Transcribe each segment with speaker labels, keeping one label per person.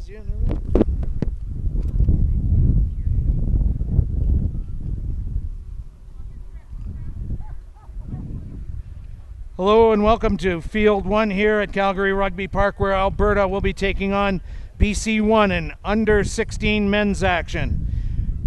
Speaker 1: you. Hello and welcome to Field 1 here at Calgary Rugby Park, where Alberta will be taking on BC1 in under 16 men's action.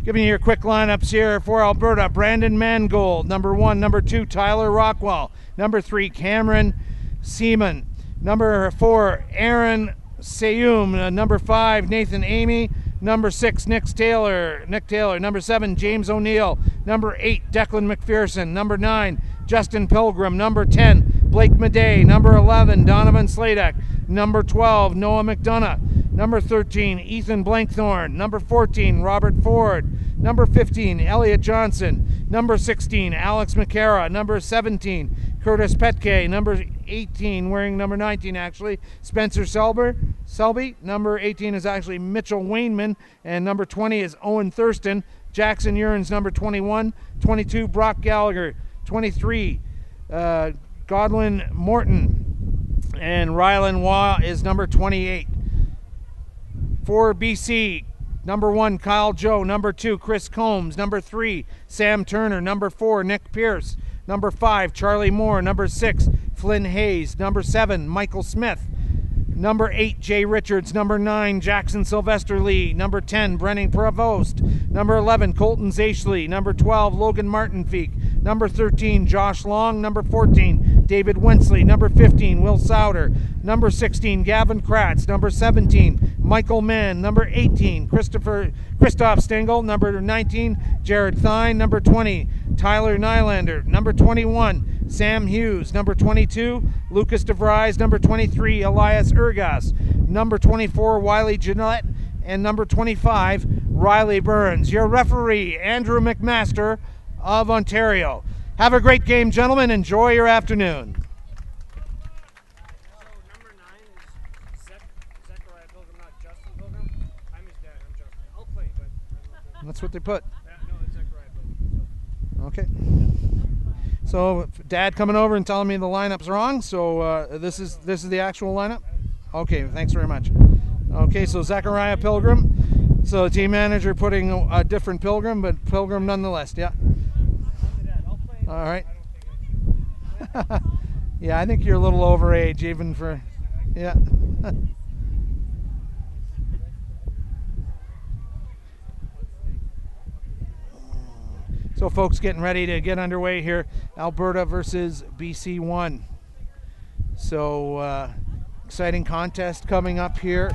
Speaker 1: Giving you your quick lineups here for Alberta: Brandon Mangold, number 1. Number 2, Tyler Rockwell. Number 3, Cameron Seaman. Number 4, Aaron Sayum. Number 5, Nathan Amy. Number 6, Nick Taylor. Number 7, James O'Neill. Number 8, Declan McPherson. Number 9, Justin Pilgrim. Number 10, Blake Madej. Number 11, Donovan Sladek. Number 12, Noah McDonough. Number 13, Ethan Blankthorne. Number 14, Robert Ford. Number 15, Elliot Johnson. Number 16, Alex McCara. Number 17, Curtis Petke. Number 18, wearing number 19 actually, Spencer Selby. Number 18 is actually Mitchell Wainman. And number 20 is Owen Thurston. Jackson Urans, number 21. 22, Brock Gallagher. 23, Godwin Morton. And Rylan Waugh is number 28. For BC, number 1, Kyle Joe. Number 2, Chris Combs. Number 3, Sam Turner. Number 4, Nick Pierce. Number 5, Charlie Moore. Number 6, Flynn Hayes. Number 7, Michael Smith. Number 8, Jay Richards. Number 9, Jackson Sylvester Lee. Number 10, Brennan Prevost. Number 11, Colton Zaishley. Number 12, Logan Martinfeek. Number 13, Josh Long. Number 14, David Wensley. Number 15, Will Souter. Number 16, Gavin Kratz. Number 17, Michael Mann. Number 18, Christoph Stengel. Number 19, Jared Thine. Number 20, Tyler Nylander. Number 21, Sam Hughes. Number 22, Lucas DeVries. Number 23, Elias Ergas. Number 24, Wiley Gillette. And number 25, Riley Burns. Your referee, Andrew McMaster of Ontario. Have a great game, gentlemen. Enjoy your afternoon.
Speaker 2: So number 9 is Zechariah Pilgrim, not Justin Pilgrim. I'm his dad. I'm Justin. I'll play, but
Speaker 1: That's what they put.
Speaker 2: no, it's Zechariah Pilgrim.
Speaker 1: Okay. So Dad coming over and telling me the lineup's wrong. So this is the actual lineup. Okay, thanks very much. Okay, so Zechariah Pilgrim. So team manager putting a different Pilgrim, but Pilgrim nonetheless. Yeah. All right. Yeah, I think you're a little over age even for, yeah. So folks, getting ready to get underway here. Alberta versus BC1. So exciting contest coming up here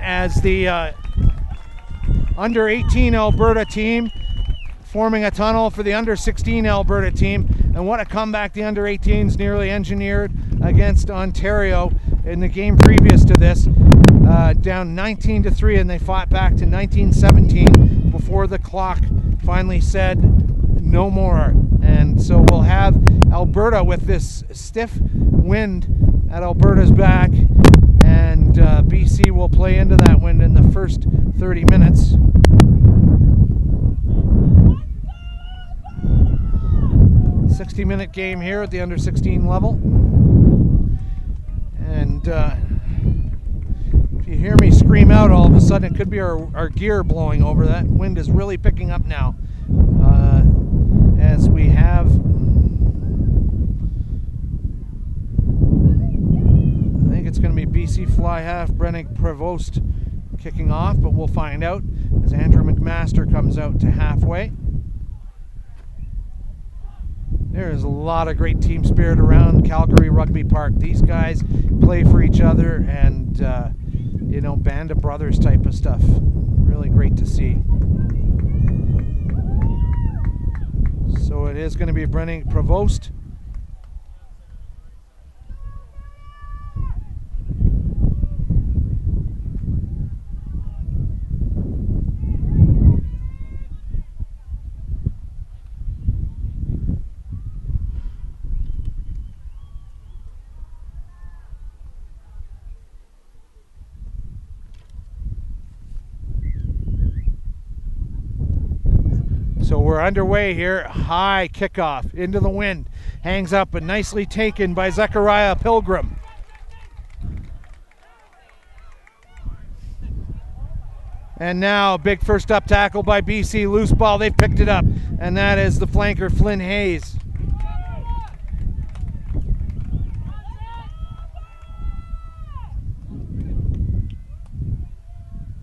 Speaker 1: as the under 18 Alberta team forming a tunnel for the under 16 Alberta team. And what a comeback the under 18s nearly engineered against Ontario in the game previous to this. Down 19-3, and they fought back to 19-17 before the clock finally said no more. And so we'll have Alberta with this stiff wind at Alberta's back, and BC will play into that wind in the first 30 minutes. -60-minute game here at the under 16 level. And if you hear me scream out all of a sudden, it could be our gear blowing over. That wind is really picking up now. As we have, I think it's going to be BC fly half Brennan Prevost kicking off, but we'll find out as Andrew McMaster comes out to halfway. There is a lot of great team spirit around Calgary Rugby Park. These guys play for each other, and you know, band of brothers type of stuff. Really great to see. So it is going to be Brennan Prevost. So we're underway here. High kickoff into the wind. Hangs up and nicely taken by Zechariah Pilgrim. And now, big first up tackle by BC. Loose ball, they've picked it up. And that is the flanker, Flynn Hayes.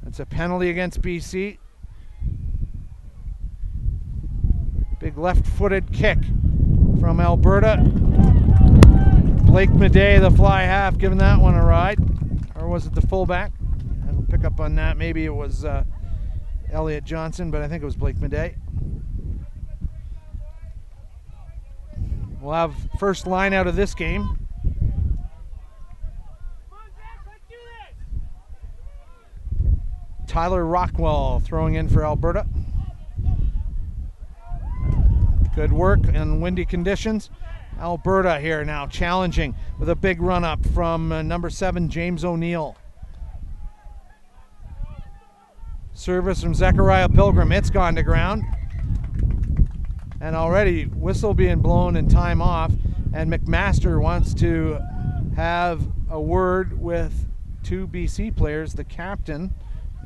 Speaker 1: It's a penalty against BC. Big left-footed kick from Alberta. Blake Madej, the fly half, giving that one a ride. Or was it the fullback? I'll pick up on that. Maybe it was Elliot Johnson, but I think it was Blake Madej. We'll have first line out of this game. Tyler Rockwell throwing in for Alberta. Good work in windy conditions. Alberta here now challenging with a big run up from number 7, James O'Neill. Service from Zechariah Pilgrim. It's gone to ground. And already whistle being blown and time off. And McMaster wants to have a word with 2 BC players, the captain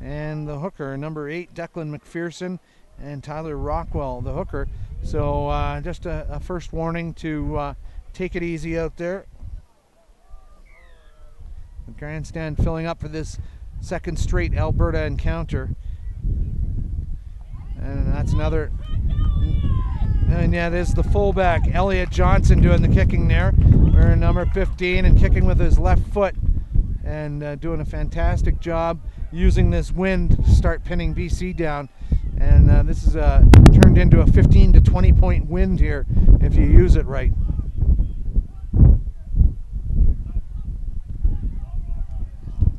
Speaker 1: and the hooker, number 8, Declan McPherson, and Tyler Rockwell, the hooker. So just a first warning to take it easy out there. The grandstand filling up for this second straight Alberta encounter. And that's another. And yeah, there's the fullback, Elliot Johnson, doing the kicking there. Wearing number 15 and kicking with his left foot. And doing a fantastic job using this wind to start pinning BC down. And this is turned into a 15 to 20 point wind here if you use it right.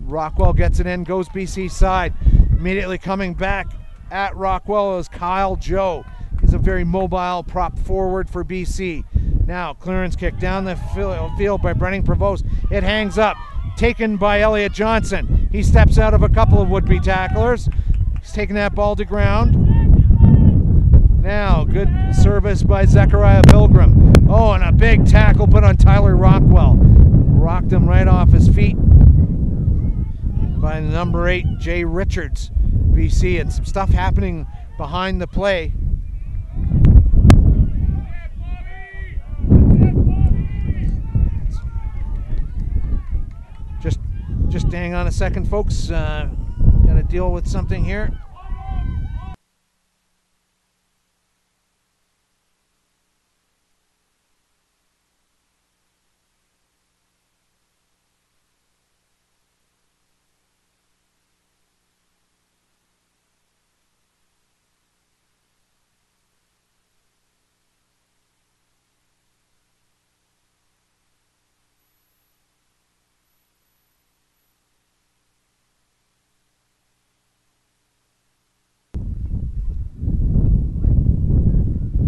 Speaker 1: Rockwell gets it in, goes BC side. Immediately coming back at Rockwell is Kyle Joe. He's a very mobile prop forward for BC. Now clearance kick down the field by Brennan Prevost. It hangs up. Taken by Elliot Johnson. He steps out of a couple of would-be tacklers. He's taking that ball to ground. Now, good service by Zechariah Pilgrim. Oh, and a big tackle put on Tyler Rockwell. Rocked him right off his feet by number 8, Jay Richards, BC. And some stuff happening behind the play. Just hang on a second, folks. Gotta deal with something here.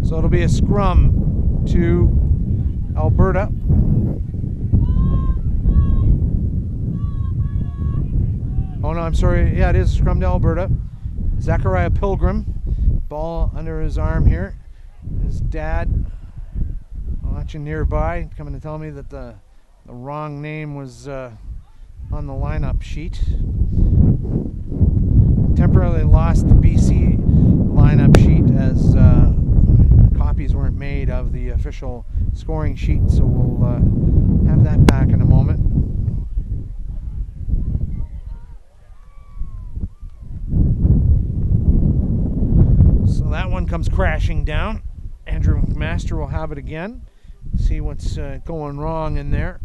Speaker 1: So it'll be a scrum to Alberta. Oh no, I'm sorry. Yeah, it is a scrum to Alberta. Zechariah Pilgrim, ball under his arm here. His dad watching nearby, coming to tell me that the wrong name was on the lineup sheet. Temporarily lost the BC lineup sheet as copies weren't made of the official scoring sheet, so we'll have that back in a moment. So that one comes crashing down. Andrew McMaster will have it again. See what's going wrong in there.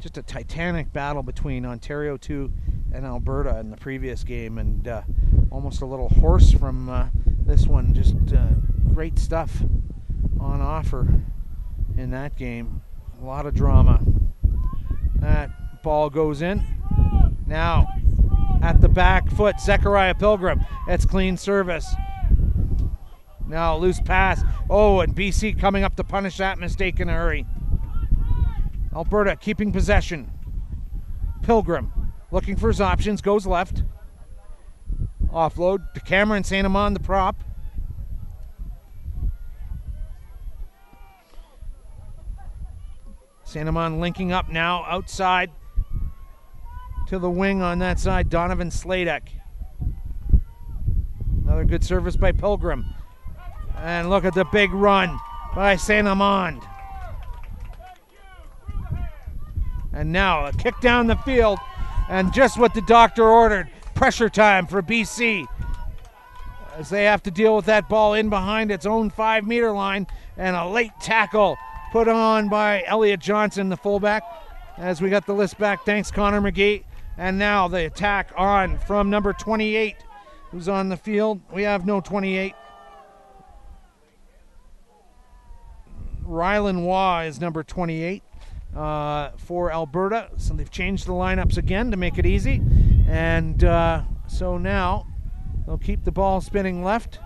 Speaker 1: Just a titanic battle between Ontario 2 and Alberta in the previous game, and almost a little hoarse from this one. Just great stuff on offer in that game. A lot of drama. That ball goes in. Now at the back foot, Zechariah Pilgrim. That's clean service. Now loose pass. Oh, and BC coming up to punish that mistake in a hurry. Alberta keeping possession. Pilgrim looking for his options, goes left. Offload to Cameron St. Amand, the prop. St. Amand linking up now outside to the wing on that side, Donovan Sladek. Another good service by Pilgrim. And look at the big run by Saint Amand. And now a kick down the field, and just what the doctor ordered, pressure time for BC, as they have to deal with that ball in behind its own 5-meter line, and a late tackle put on by Elliot Johnson, the fullback. As we got the list back, thanks Connor McGee. And now the attack on from number 28, who's on the field. We have no 28. Rylan Waugh is number 28 for Alberta. So they've changed the lineups again to make it easy. And so now they'll keep the ball spinning left.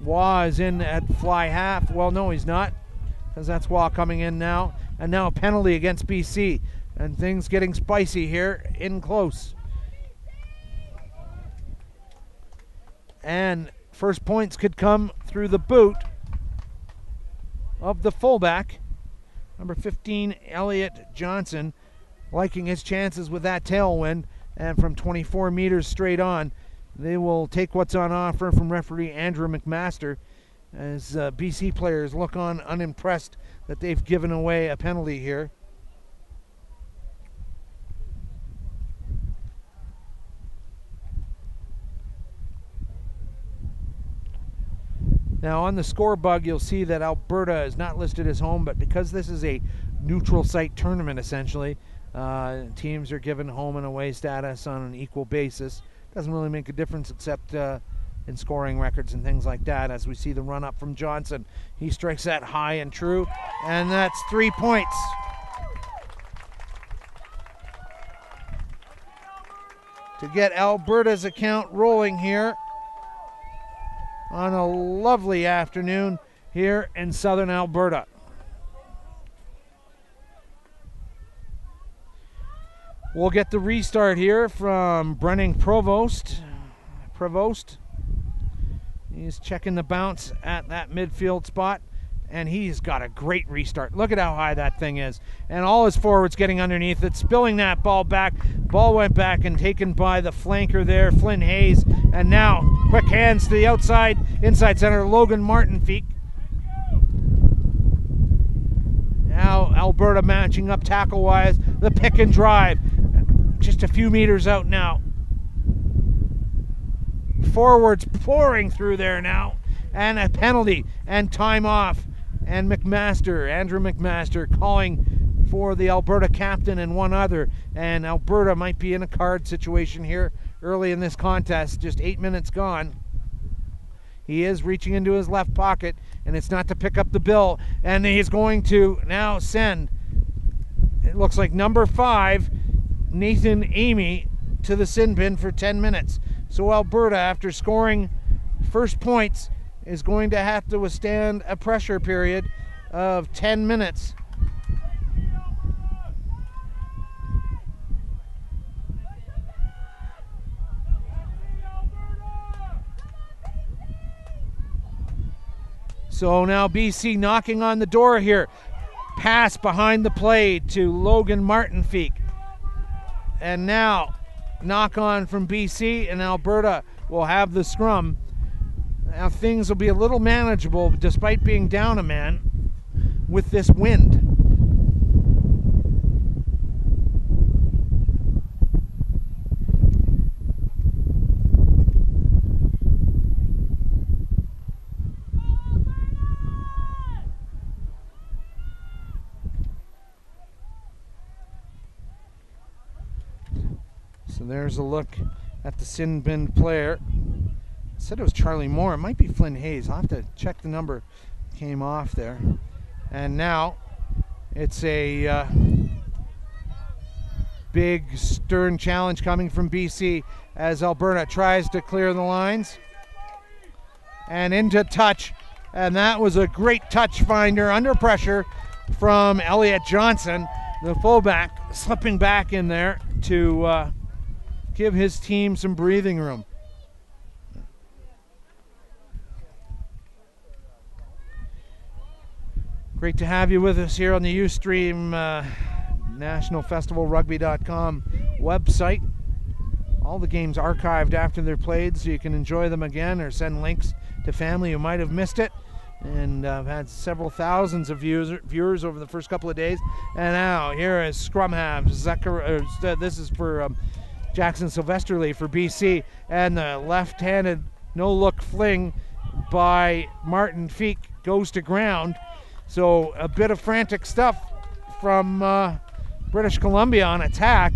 Speaker 1: Waugh is in at fly half. Well, no, he's not, because that's Waugh coming in now. And now a penalty against BC. And things getting spicy here in close. And first points could come through the boot of the fullback, number 15, Elliot Johnson, liking his chances with that tailwind. And from 24 meters straight on, they will take what's on offer from referee Andrew McMaster, as BC players look on unimpressed that they've given away a penalty here. Now on the score bug, you'll see that Alberta is not listed as home, but because this is a neutral site tournament essentially, teams are given home and away status on an equal basis. Doesn't really make a difference except in scoring records and things like that. As we see the run up from Johnson, he strikes that high and true, and that's 3 points. To get Alberta's account rolling here on a lovely afternoon here in southern Alberta. We'll get the restart here from Brenning Provost. He's checking the bounce at that midfield spot, and he's got a great restart. Look at how high that thing is. And all his forwards getting underneath it, spilling that ball back. Ball went back and taken by the flanker there, Flynn Hayes. And now, quick hands to the outside, inside center, Logan Martinfeek. Now Alberta matching up tackle-wise. The pick and drive. Just a few meters out now. Forwards pouring through there now. And a penalty and time off. And Andrew McMaster calling for the Alberta captain and one other. And Alberta might be in a card situation here early in this contest. Just 8 minutes gone. He is reaching into his left pocket, and it's not to pick up the bill. And he's going to now send, it looks like number 5, Nathan Amy, to the sin bin for 10 minutes. So Alberta, after scoring first points, is going to have to withstand a pressure period of 10 minutes. So now BC knocking on the door here. Pass behind the play to Logan Martinfeek. And now knock on from BC, and Alberta will have the scrum. Now things will be a little manageable despite being down a man with this wind. So there's a look at the sin bin player. I said it was Charlie Moore. It might be Flynn Hayes. I'll have to check the number. Came off there. And now it's a big stern challenge coming from BC as Alberta tries to clear the lines. And into touch. And that was a great touch finder under pressure from Elliot Johnson, the fullback, slipping back in there to give his team some breathing room. Great to have you with us here on the Ustream nationalfestivalrugby.com website. All the games archived after they're played so you can enjoy them again or send links to family who might have missed it. And I've had several thousands of viewers over the first couple of days. And now here is scrum half. This is for Jackson Silvesterly for BC. And the left-handed no-look fling by Martin Feek goes to ground. So a bit of frantic stuff from British Columbia on attack.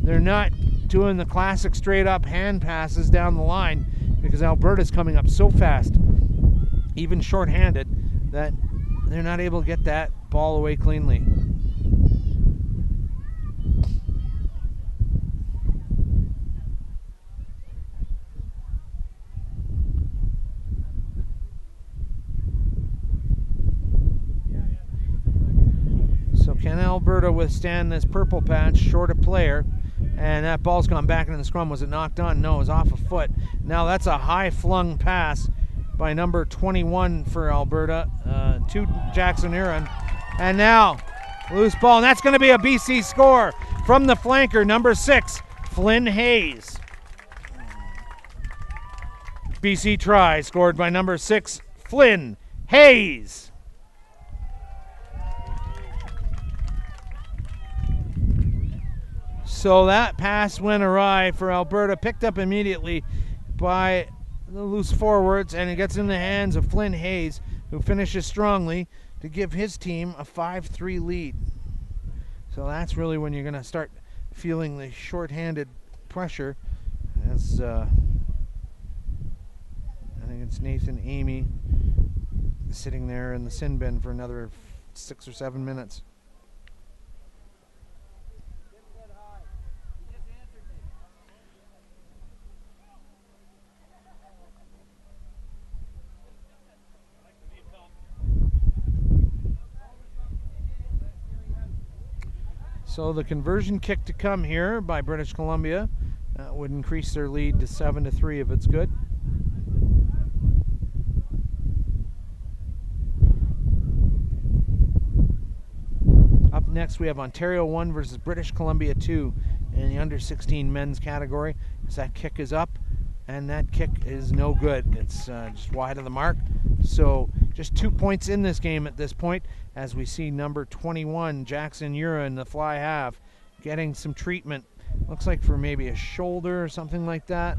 Speaker 1: They're not doing the classic straight-up hand passes down the line because Alberta's coming up so fast, even short-handed, that they're not able to get that ball away cleanly. So can Alberta withstand this purple patch, short a player? And that ball's gone back into the scrum. Was it knocked on? No, it was off a foot. Now that's a high-flung pass by number 21 for Alberta to Jackson Huron. And now, loose ball. And that's going to be a BC score from the flanker, number 6, Flynn Hayes. BC try scored by number 6, Flynn Hayes. So that pass went awry for Alberta, picked up immediately by the loose forwards, and it gets in the hands of Flynn Hayes, who finishes strongly to give his team a 5-3 lead. So that's really when you're going to start feeling the short-handed pressure, as I think it's Nathan Amy sitting there in the sin bin for another 6 or 7 minutes. So the conversion kick to come here by British Columbia would increase their lead to 7-3 if it's good. Up next we have Ontario 1 versus British Columbia 2 in the under 16 men's category. As that kick is up, and that kick is no good. It's just wide of the mark. So just 2 points in this game at this point, as we see number 21, Jackson Huron, the fly half, getting some treatment. Looks like for maybe a shoulder or something like that,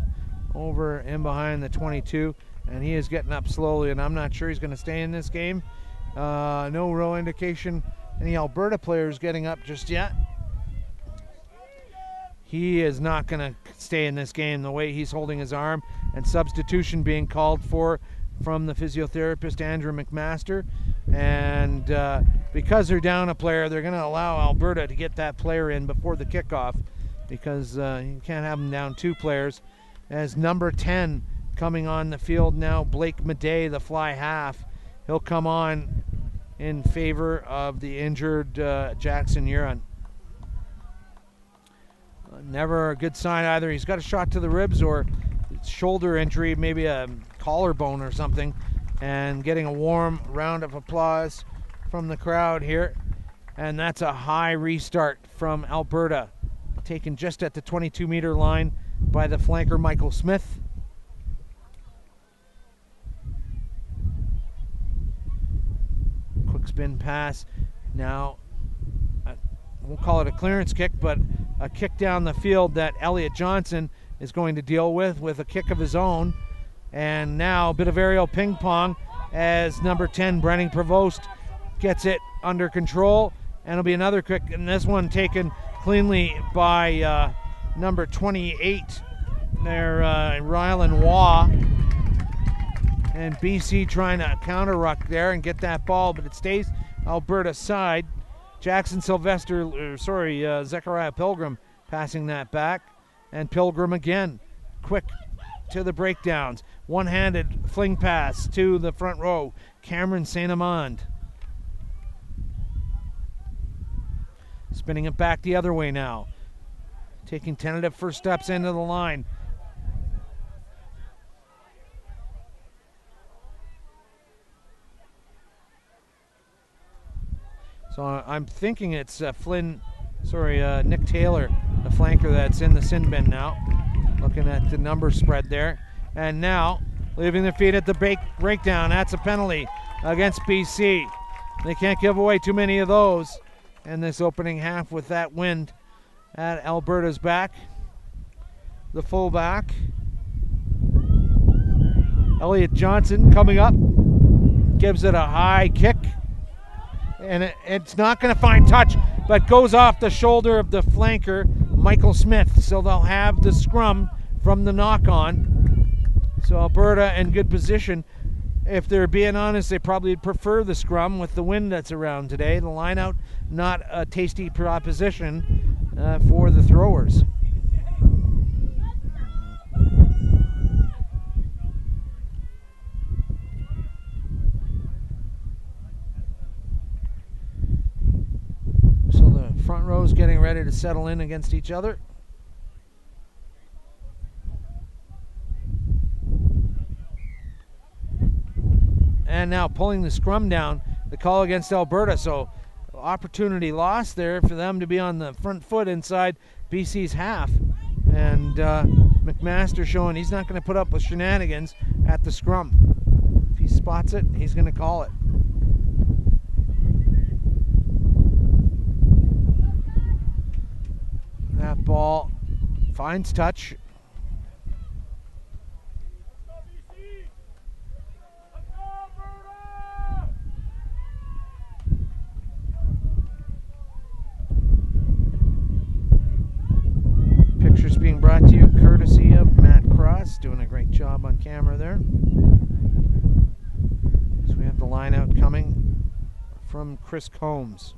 Speaker 1: over in behind the 22. And he is getting up slowly, and I'm not sure he's going to stay in this game. No real indication any Alberta players getting up just yet. He is not going to stay in this game the way he's holding his arm, and substitution being called for from the physiotherapist Andrew McMaster. And because they're down a player, they're going to allow Alberta to get that player in before the kickoff, because you can't have them down 2 players. As number 10 coming on the field now, Blake Madej, the fly half. He'll come on in favor of the injured Jackson Huron. Never a good sign either. He's got a shot to the ribs or shoulder injury, maybe a collarbone or something, and getting a warm round of applause from the crowd here. And that's a high restart from Alberta, taken just at the 22-meter line by the flanker Michael Smith. Quick spin pass. Now, we'll call it a clearance kick, but a kick down the field that Elliot Johnson is going to deal with a kick of his own. And now a bit of aerial ping pong as number 10, Brenning Prevost, gets it under control. And it'll be another kick, and this one taken cleanly by number 28 there, Rylan Waugh. And BC trying to counter-ruck there and get that ball, but it stays Alberta's side. Zechariah Pilgrim passing that back. And Pilgrim again, quick to the breakdowns. One-handed fling pass to the front row, Cameron St. Amand. Spinning it back the other way now. Taking tentative first steps into the line. So I'm thinking it's Flynn Nick Taylor, the flanker that's in the sin bin now. Looking at the number spread there. And now, leaving their feet at the breakdown. That's a penalty against BC. They can't give away too many of those in this opening half with that wind at Alberta's back. The fullback, Elliot Johnson, coming up, gives it a high kick. And it's not going to find touch, but goes off the shoulder of the flanker, Michael Smith. So they'll have the scrum from the knock-on. So Alberta in good position. If they're being honest, they probably prefer the scrum with the wind that's around today. The line-out, not a tasty proposition for the throwers. So the front row's getting ready to settle in against each other. And now pulling the scrum down, the call against Alberta. So opportunity lost there for them to be on the front foot inside BC's half. And McMaster showing he's not going to put up with shenanigans at the scrum. If he spots it, he's going to call it. That ball finds touch. Pictures being brought to you courtesy of Matt Cross, doing a great job on camera there. So we have the line out coming from Chris Combs.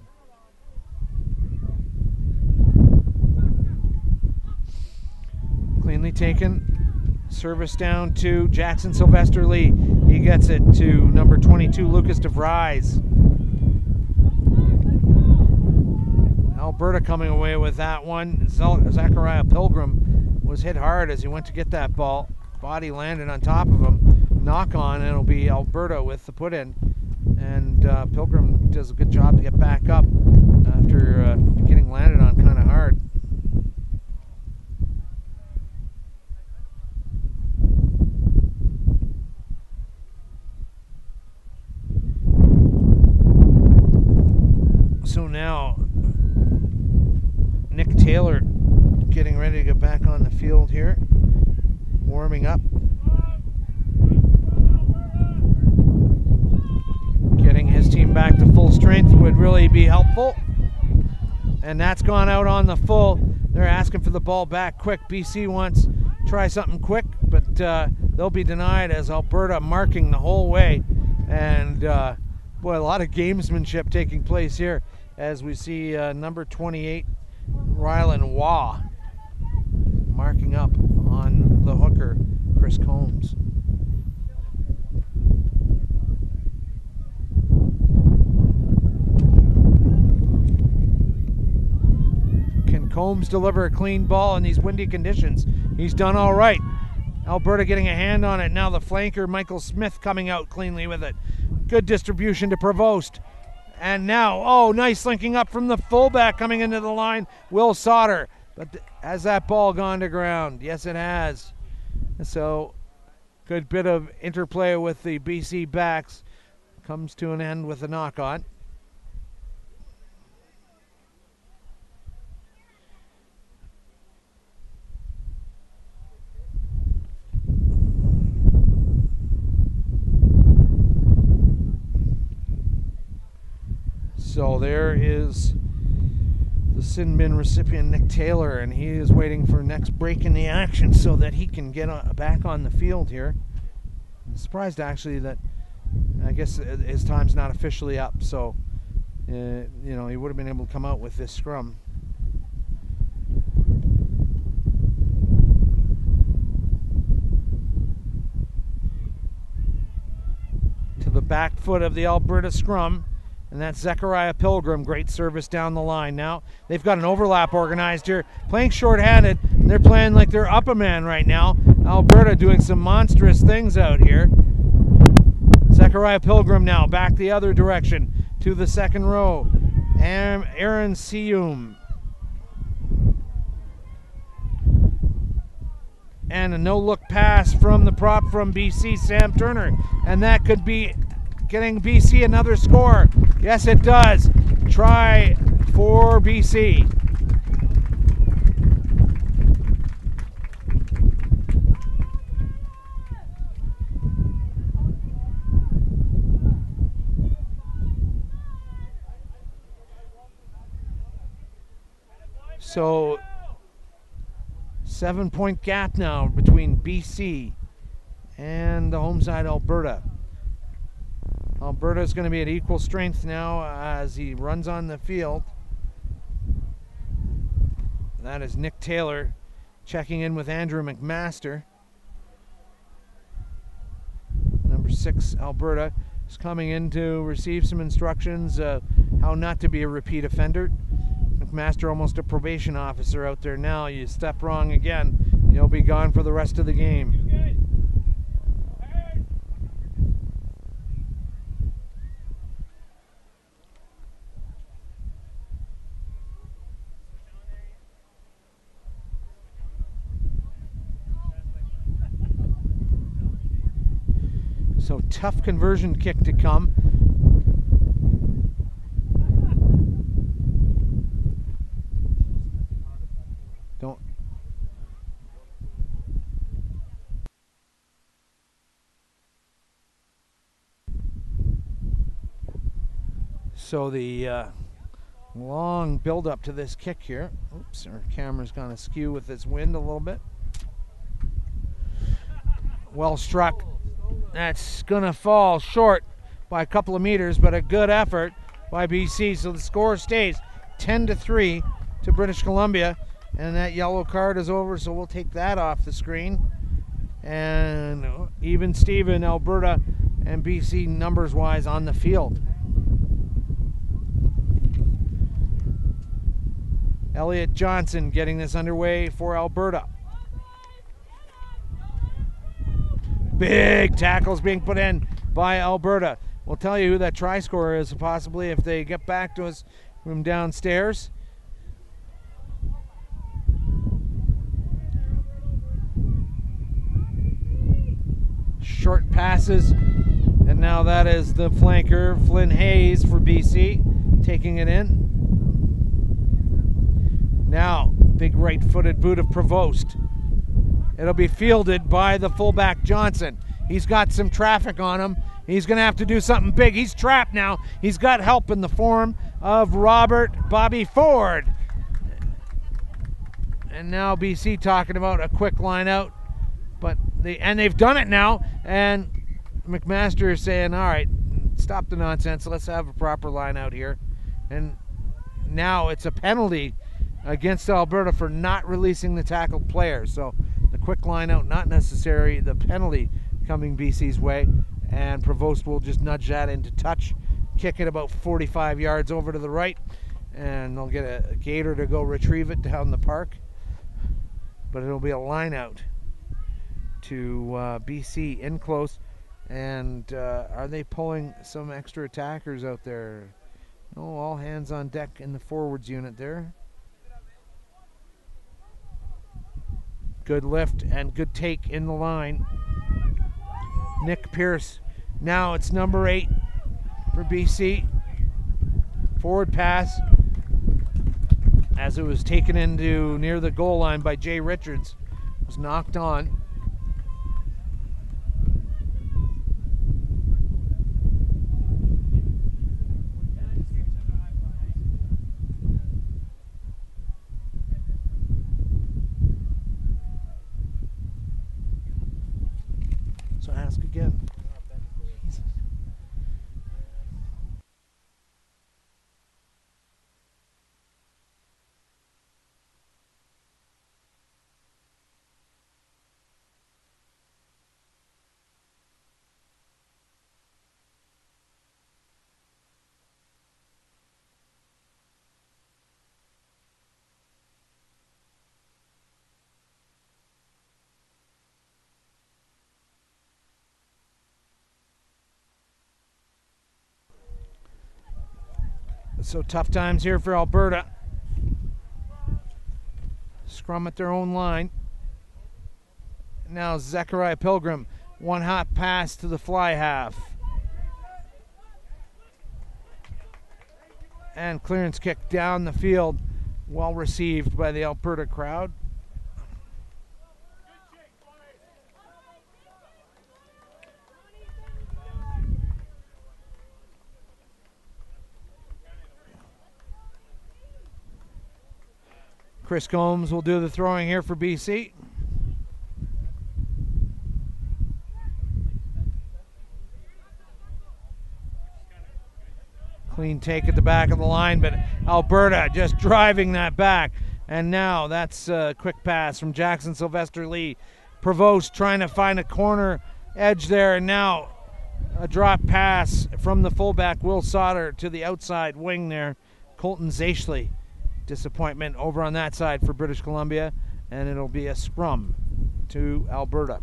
Speaker 1: Cleanly taken. Service down to Jackson Sylvester Lee. He gets it to number 22, Lucas DeVries. Alberta coming away with that one. Zachariah Pilgrim was hit hard as he went to get that ball. Body landed on top of him. Knock on, and it'll be Alberta with the put in. And Pilgrim does a good job to get back up after getting landed on kind of hard. So now Nick Taylor getting ready to get back on the field here, warming up, getting his team back to full strength would really be helpful. And that's gone out on the full. They're asking for the ball back quick. BC wants to try something quick, but they'll be denied as Alberta marking the whole way. And boy, a lot of gamesmanship taking place here as we see number 28 Rylan Waugh marking up on the hooker, Chris Combs. Can Combs deliver a clean ball in these windy conditions? He's done all right. Alberta getting a hand on it. Now the flanker, Michael Smith, coming out cleanly with it. Good distribution to Provost. And now, oh, nice linking up from the fullback coming into the line, Will Sauter. But has that ball gone to ground? Yes, it has. So, good bit of interplay with the BC backs. Comes to an end with a knock-on. So there is the sin bin recipient, Nick Taylor, and he is waiting for next break in the action so that he can get back on the field here. I'm surprised actually that, I guess his time's not officially up, so you know, he would have been able to come out with this scrum. To the back foot of the Alberta scrum. And that's Zechariah Pilgrim. Great service down the line. Now they've got an overlap organized here. Playing short-handed, and they're playing like they're up a man right now. Alberta doing some monstrous things out here. Zechariah Pilgrim now back the other direction to the second row. Aaron Sium And a no-look pass from the prop from BC, Sam Turner. And that could be getting BC another score. Yes, it does. Try for BC. So 7-point gap now between BC and the home side, Alberta. Alberta is going to be at equal strength now as he runs on the field. That is Nick Taylor checking in with Andrew McMaster. Number 6, Alberta, is coming in to receive some instructions how not to be a repeat offender. McMaster, almost a probation officer out there now. You step wrong again, you'll be gone for the rest of the game. So tough conversion kick to come. Don't. So the long build up to this kick here. Oops, our camera's gone askew with this wind a little bit. Well struck. That's gonna fall short by a couple of meters, but a good effort by BC. So the score stays 10-3 to British Columbia, and that yellow card is over, so we'll take that off the screen. And even Steven, Alberta and BC numbers wise on the field. Elliot Johnson getting this underway for Alberta. Big tackles being put in by Alberta. We'll tell you who that try scorer is possibly if they get back to us from downstairs. Short passes, and now that is the flanker, Flynn Hayes for BC, taking it in. Now, big right-footed boot of Provost. It'll be fielded by the fullback Johnson. He's got some traffic on him. He's going to have to do something big. He's trapped now. He's got help in the form of Robert Bobby Ford. And now BC talking about a quick line out. But they've done it now. And McMaster is saying, all right, stop the nonsense. Let's have a proper line out here. And now it's a penalty against Alberta for not releasing the tackled player. So the quick line out not necessary, the penalty coming BC's way, and Provost will just nudge that into touch, kick it about 45 yards over to the right, and they'll get a gator to go retrieve it down the park. But it'll be a line out to BC in close. And are they pulling some extra attackers out there? No, all hands on deck in the forwards unit there. Good lift and good take in the line. Nick Pierce. Now it's number 8 for BC. Forward pass as it was taken into near the goal line by Jay Richards. It was knocked on. So ask again. Jesus. So tough times here for Alberta. Scrum at their own line. Now Zechariah Pilgrim, one hot pass to the fly half. And clearance kick down the field, well received by the Alberta crowd. Chris Combs will do the throwing here for BC. Clean take at the back of the line, but Alberta just driving that back. And now that's a quick pass from Jackson Sylvester Lee. Provost trying to find a corner edge there, and now a drop pass from the fullback Will Sauter to the outside wing there. Colton Zaichley. Disappointment over on that side for British Columbia, and it'll be a scrum to Alberta.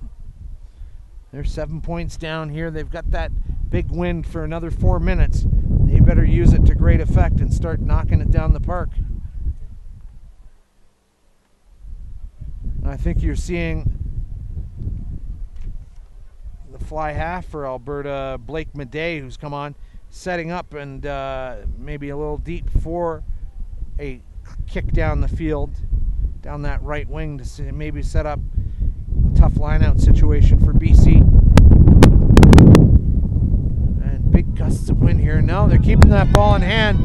Speaker 1: They're 7 points down here. They've got that big wind for another 4 minutes. They better use it to great effect and start knocking it down the park. I think you're seeing the fly half for Alberta, Blake Madej, who's come on, setting up and maybe a little deep for a kick down the field, down that right wing to maybe set up a tough line-out situation for BC. And big gusts of wind here. No, they're keeping that ball in hand.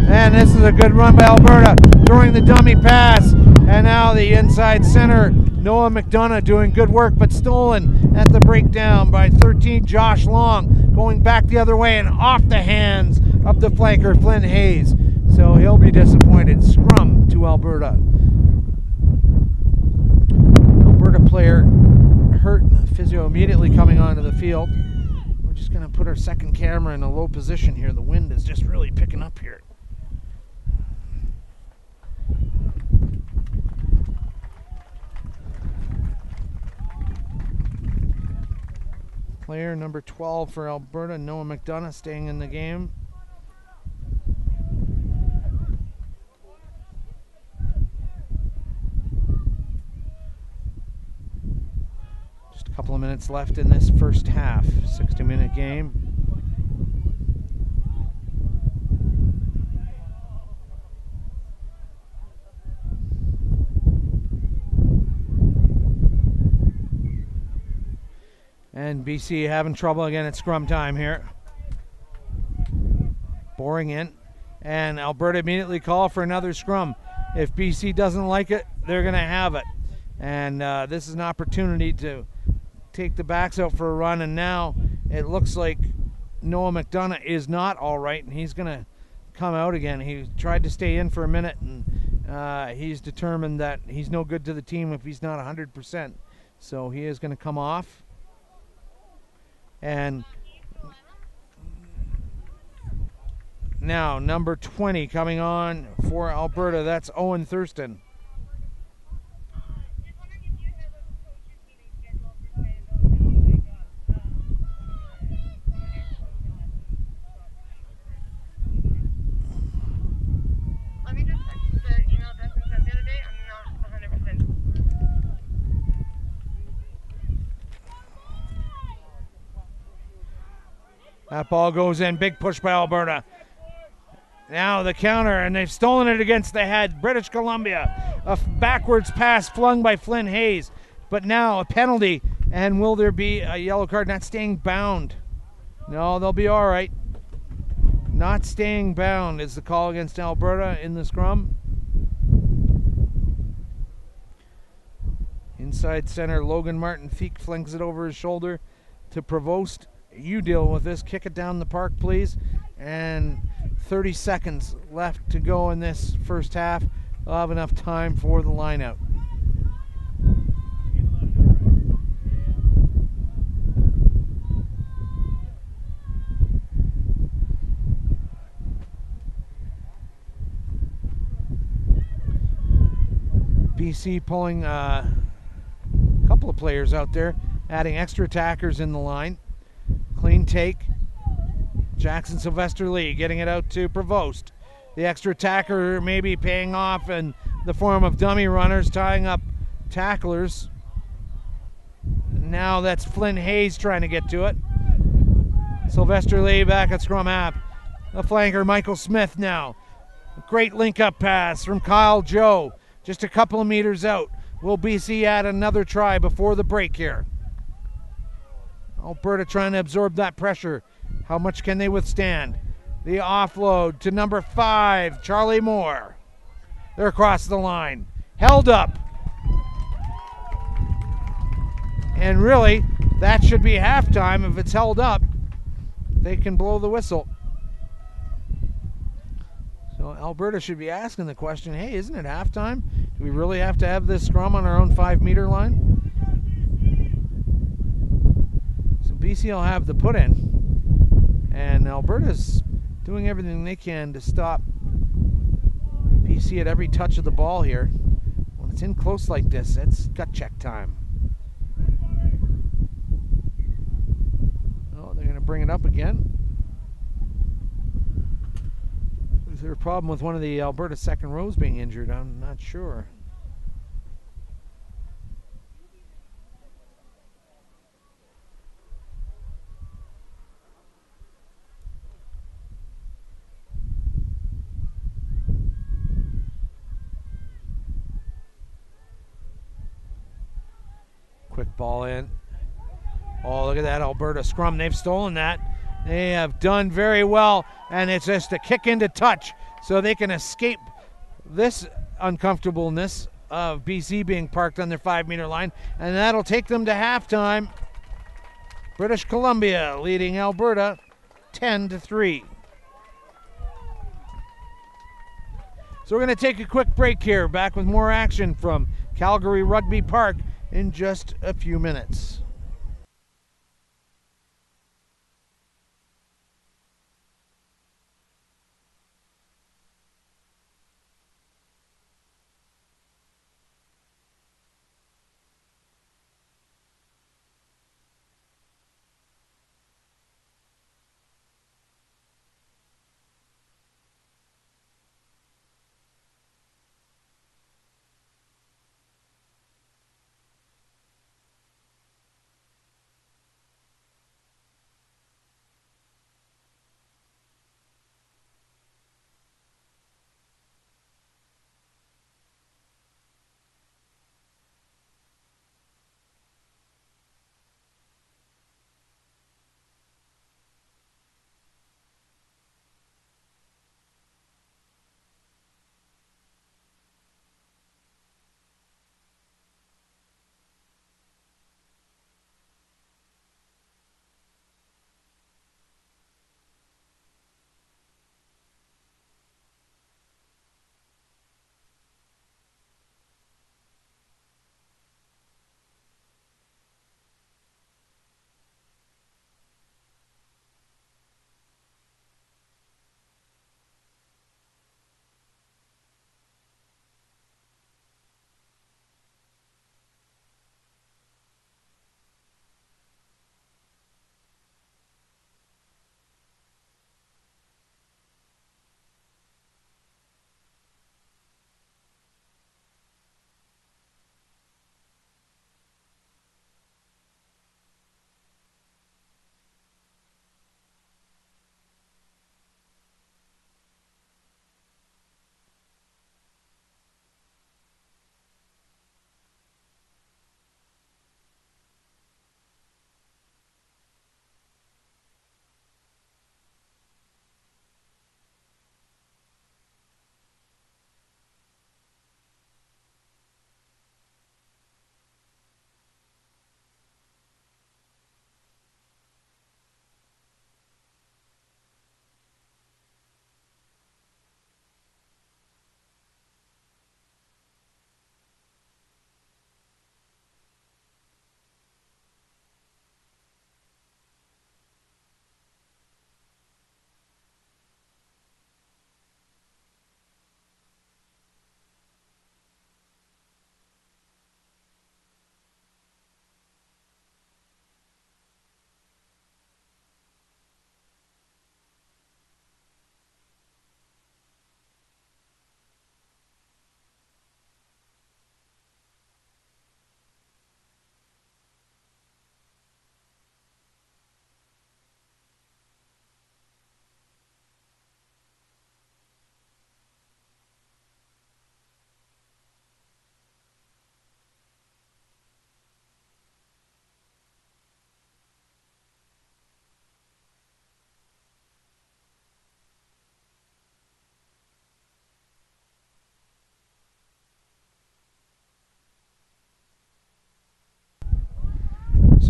Speaker 1: And this is a good run by Alberta, throwing the dummy pass. And now the inside center, Noah McDonough, doing good work, but stolen at the breakdown by 13, Josh Long, going back the other way and off the hands of the flanker, Flynn Hayes. So he'll be disappointed. Scrum to Alberta. Alberta player hurt, and the physio immediately coming onto the field. We're just going to put our second camera in a low position here. The wind is just really picking up here. Player number 12 for Alberta, Noah McDonough, staying in the game. A couple of minutes left in this first half, 60-minute game. And BC having trouble again at scrum time here. Boring in. And Alberta immediately call for another scrum. If BC doesn't like it, they're going to have it. And this is an opportunity to take the backs out for a run, and now it looks like Noah McDonough is not all right, and he's going to come out again. He tried to stay in for a minute, and he's determined that he's no good to the team if he's not 100%. So he is going to come off. And now number 20 coming on for Alberta, that's Owen Thurston. That ball goes in. Big push by Alberta. Now the counter, and they've stolen it against the head. British Columbia. A backwards pass flung by Flynn Hayes. But now a penalty. And will there be a yellow card? Not staying bound. No, they'll be all right. Not staying bound is the call against Alberta in the scrum. Inside center, Logan Martin Feek flings it over his shoulder to Provost. You deal with this. Kick it down the park, please. And 30 seconds left to go in this first half. They'll have enough time for the line out. BC pulling a couple of players out there, adding extra attackers in the line. Clean take. Jackson Sylvester Lee getting it out to Provost. The extra attacker maybe paying off in the form of dummy runners, tying up tacklers. And now that's Flynn Hayes trying to get to it. Sylvester Lee back at scrum half. The flanker, Michael Smith now. Great link-up pass from Kyle Joe. Just a couple of meters out. Will BC add another try before the break here? Alberta trying to absorb that pressure. How much can they withstand? The offload to number 5, Charlie Moore. They're across the line. Held up. And really, that should be halftime. If it's held up, they can blow the whistle. So Alberta should be asking the question, hey, isn't it halftime? Do we really have to have this scrum on our own 5-meter line? So BC will have the put in. And Alberta's doing everything they can to stop BC at every touch of the ball here. When it's in close like this, it's gut check time. Oh, they're going to bring it up again. Is there a problem with one of the Alberta second rows being injured? I'm not sure. Quick ball in. Oh, look at that Alberta scrum. They've stolen that. They have done very well, and it's just a kick into touch so they can escape this uncomfortableness of BC being parked on their 5-meter line, and that'll take them to halftime. British Columbia leading Alberta 10-3. So we're going to take a quick break here. Back with more action from Calgary Rugby Park in just a few minutes.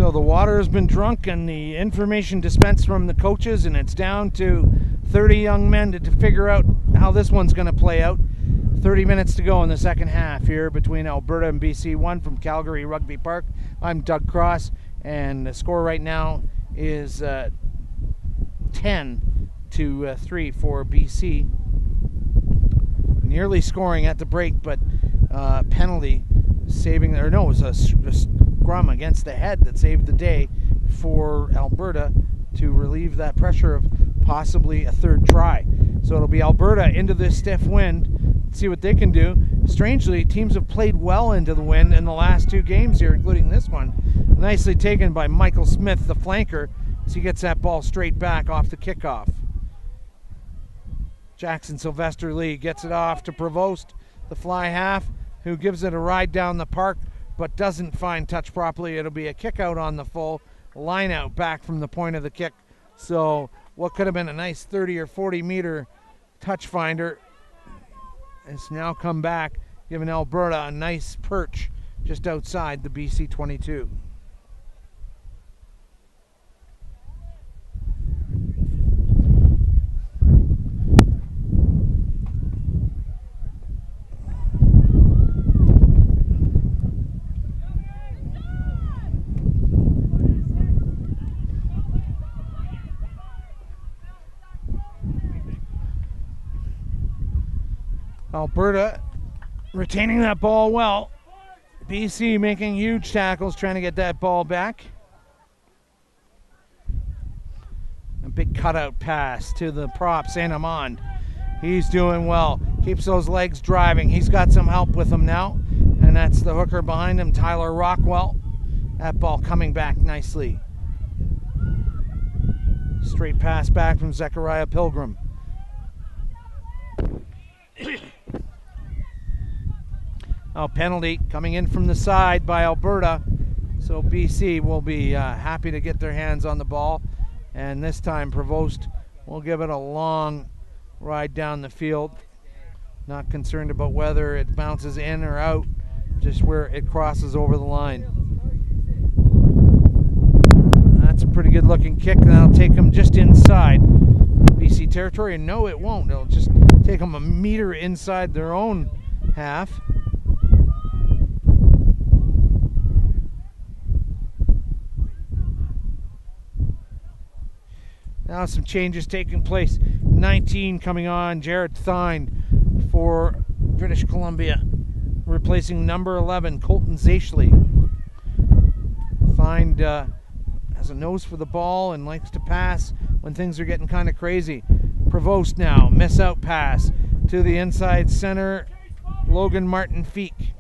Speaker 1: So the water has been drunk and the information dispensed from the coaches, and it's down to 30 young men to figure out how this one's going to play out. 30 minutes to go in the second half here between Alberta and BC1 from Calgary Rugby Park. I'm Doug Cross, and the score right now is 10-3 for BC. Nearly scoring at the break, but penalty saving, or no, it was a scrum against the head that saved the day for Alberta to relieve that pressure of possibly a third try. So it'll be Alberta into this stiff wind. See what they can do. Strangely, teams have played well into the wind in the last two games here, including this one. Nicely taken by Michael Smith, the flanker, as he gets that ball straight back off the kickoff. Jackson Sylvester Lee gets it off to Prevost, the fly half, who gives it a ride down the park but doesn't find touch properly. It'll be a kick out on the full, line out back from the point of the kick. So what could have been a nice 30 or 40 meter touch finder has now come back, giving Alberta a nice perch just outside the BC 22. Alberta retaining that ball well. BC making huge tackles, trying to get that ball back. A big cutout pass to the prop, Saint Amand. He's doing well. Keeps those legs driving. He's got some help with him now. And that's the hooker behind him, Tyler Rockwell. That ball coming back nicely. Straight pass back from Zechariah Pilgrim. Oh, penalty coming in from the side by Alberta. So BC will be happy to get their hands on the ball. And this time Prevost will give it a long ride down the field. Not concerned about whether it bounces in or out, just where it crosses over the line. That's a pretty good looking kick, and that'll take him just inside BC territory. And no, it won't. It'll just take them a meter inside their own half. Now some changes taking place. 19 coming on, Jared Thine for British Columbia, replacing number 11, Colton Zaichley. Thine has a nose for the ball and likes to pass when things are getting kind of crazy. Prevost now, miss out pass to the inside center, Logan Martin Feek.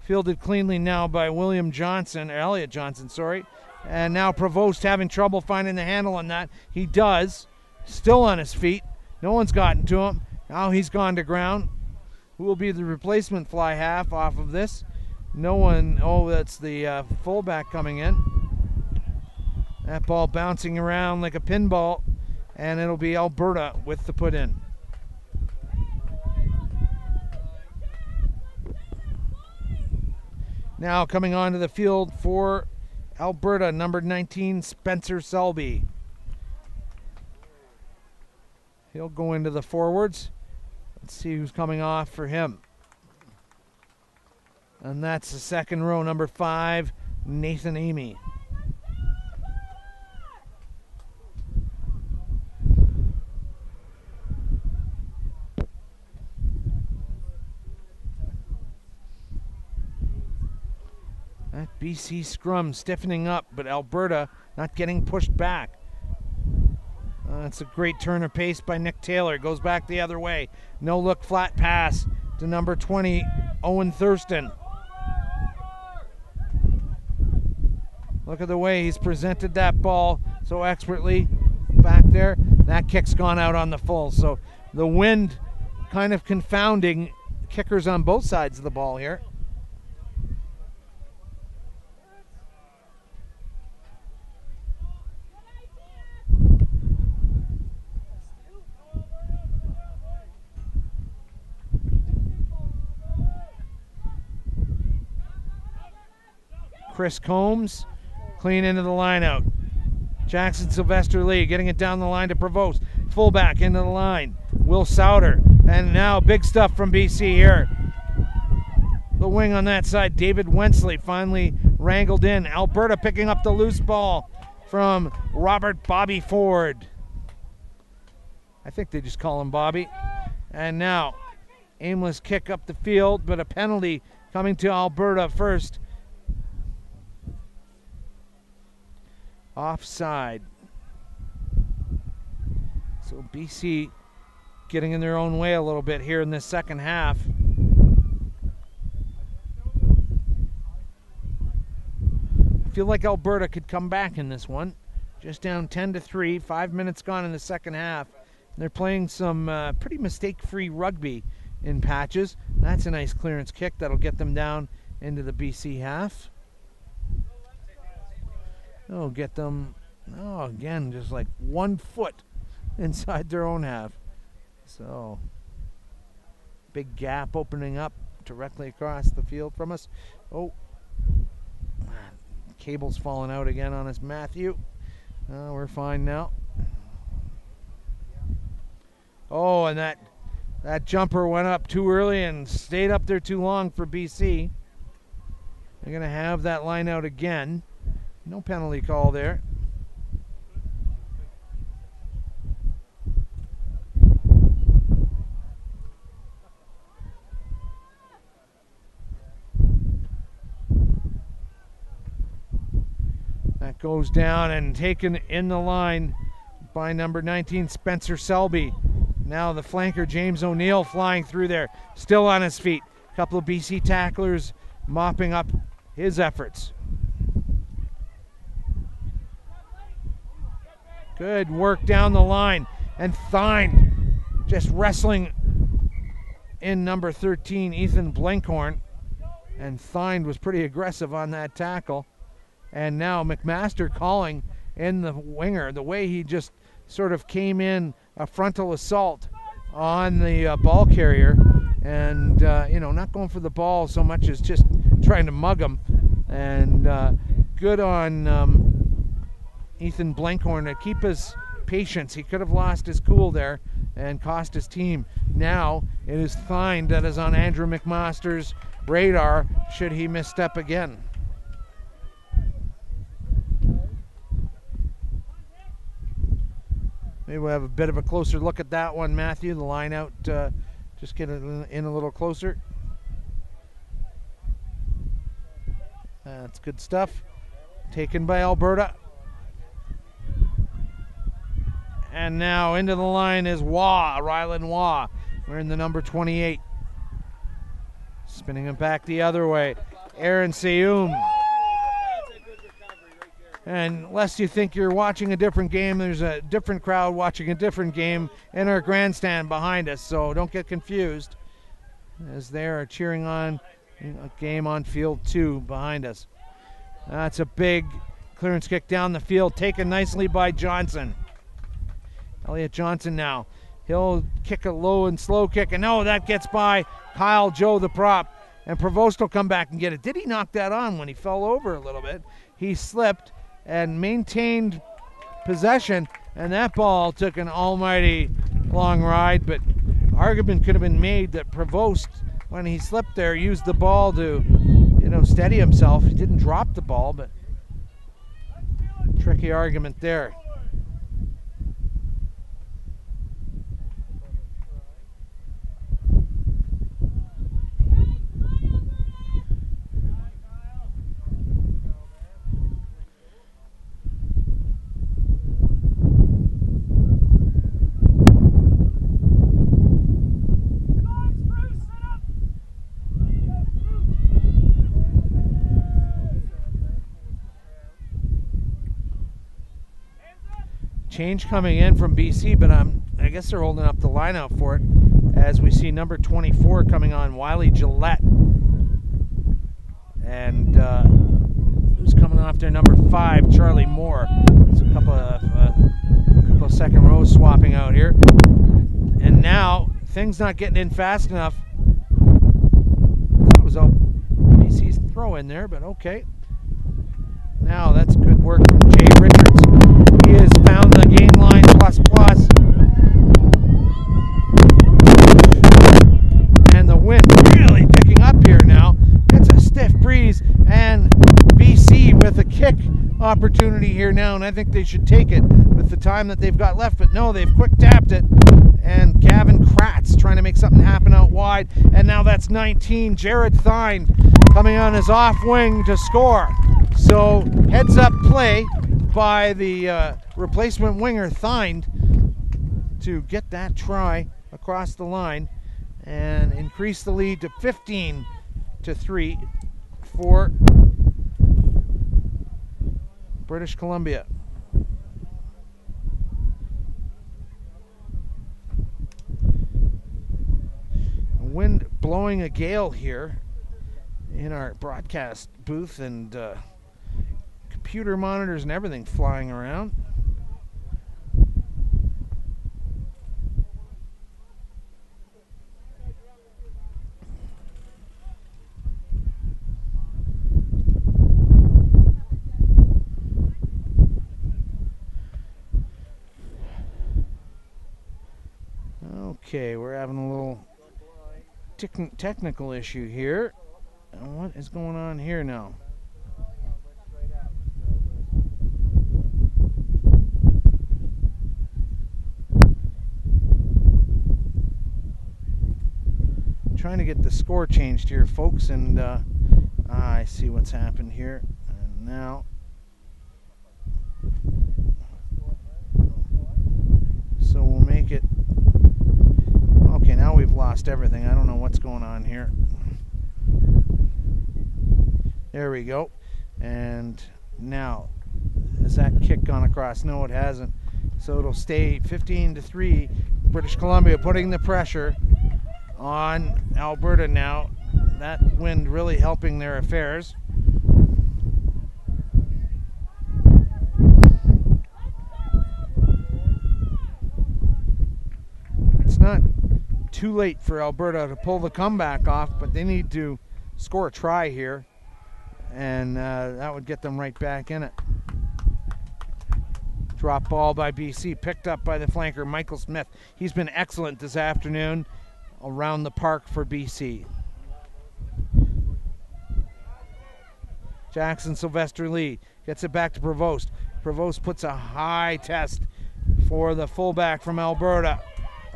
Speaker 1: Fielded cleanly now by Elliot Johnson, sorry. And now Prevost having trouble finding the handle on that. He does. Still on his feet. No one's gotten to him. Now he's gone to ground. Who will be the replacement fly half off of this? No one. Oh, that's the fullback coming in. That ball bouncing around like a pinball. And it'll be Alberta with the put in. Now coming onto the field for Alberta, number 19, Spencer Selby. He'll go into the forwards. Let's see who's coming off for him. And that's the second row, number 5, Nathan Amy. That BC scrum stiffening up, but Alberta not getting pushed back. That's a great turn of pace by Nick Taylor. Goes back the other way. No look flat pass to number 20, Owen Thurston. Look at the way he's presented that ball so expertly back there. That kick's gone out on the full. So the wind kind of confounding kickers on both sides of the ball here. Chris Combs Clean into the line out. Jackson Sylvester Lee getting it down the line to Provost. Fullback into the line. Will Souter. And now big stuff from BC here. The wing on that side. David Wensley finally wrangled in. Alberta picking up the loose ball from Robert Bobby Ford. I think they just call him Bobby. And now aimless kick up the field, but a penalty coming to Alberta first. Offside. So BC getting in their own way a little bit here in this second half. I feel like Alberta could come back in this one. Just down 10-3, 5 minutes gone in the second half. They're playing some pretty mistake-free rugby in patches. That's a nice clearance kick that'll get them down into the BC half. Oh, get them, oh, again, just like 1 foot inside their own half. So, big gap opening up directly across the field from us. Oh, cable's falling out again on us, Matthew. We're fine now. Oh, and that jumper went up too early and stayed up there too long for BC. They're going to have that line out again. No penalty call there. That goes down and taken in the line by number 19, Spencer Selby. Now the flanker, James O'Neill, flying through there, still on his feet. A couple of BC tacklers mopping up his efforts. Good work down the line. And Thine just wrestling in number 13, Ethan Blenkhorn. And Thine was pretty aggressive on that tackle. And now McMaster calling in the winger. The way he just sort of came in a frontal assault on the ball carrier. And, you know, not going for the ball so much as just trying to mug him. And good on Ethan Blenkhorn to keep his patience. He could have lost his cool there and cost his team. Now it is Thine that is on Andrew McMaster's radar should he misstep again. Maybe we'll have a bit of a closer look at that one, Matthew. The line out, just get it in a little closer. That's good stuff. Taken by Alberta. And now into the line is Rylan Waugh, wearing the number 28. Spinning it back the other way. Aaron Seyoum. And lest you think you're watching a different game, there's a different crowd watching a different game in our grandstand behind us, so don't get confused as they are cheering on a game on field 2 behind us. That's a big clearance kick down the field, taken nicely by Johnson. Elliot Johnson now. He'll kick a low and slow kick, and no, that gets by Kyle Joe, the prop, and Provost will come back and get it. Did he knock that on when he fell over a little bit? He slipped and maintained possession, and that ball took an almighty long ride, but argument could have been made that Provost, when he slipped there, used the ball to, you know, steady himself. He didn't drop the ball, but tricky argument there. Change coming in from BC, but I guess they're holding up the line out for it as we see number 24 coming on, Wiley Gillette. And who's coming off there? Number 5, Charlie Moore. It's a couple of second rows swapping out here. And now, things not getting in fast enough. That was all BC's throw in there, but okay. Now that's good work from Jay Richards. He has found the gain line plus plus. And the wind really picking up here now. It's a stiff breeze, and BC with a kick opportunity here now, and I think they should take it with the time that they've got left, but no, they've quick tapped it, and Gavin Kratz trying to make something happen out wide, and now that's 19, Jared Thine coming on his off wing to score. So heads up play by the replacement winger Thine to get that try across the line and increase the lead to 15-3 for British Columbia. Wind blowing a gale here in our broadcast booth, and computer monitors and everything flying around. Okay, we're having a little technical issue here. What is going on here now? Trying to get the score changed here, folks, and I see what's happened here. And now, so we'll make it. Okay, now we've lost everything. I don't know what's going on here. There we go. And now, has that kick gone across? No, it hasn't. So it'll stay 15-3. British Columbia putting the pressure on Alberta now. That wind really helping their affairs. It's not too late for Alberta to pull the comeback off, but they need to score a try here, and that would get them right back in it. Drop ball by BC, picked up by the flanker Michael Smith. He's been excellent this afternoon around the park for BC. Jackson Sylvester Lee gets it back to Provost. Provost puts a high test for the fullback from Alberta.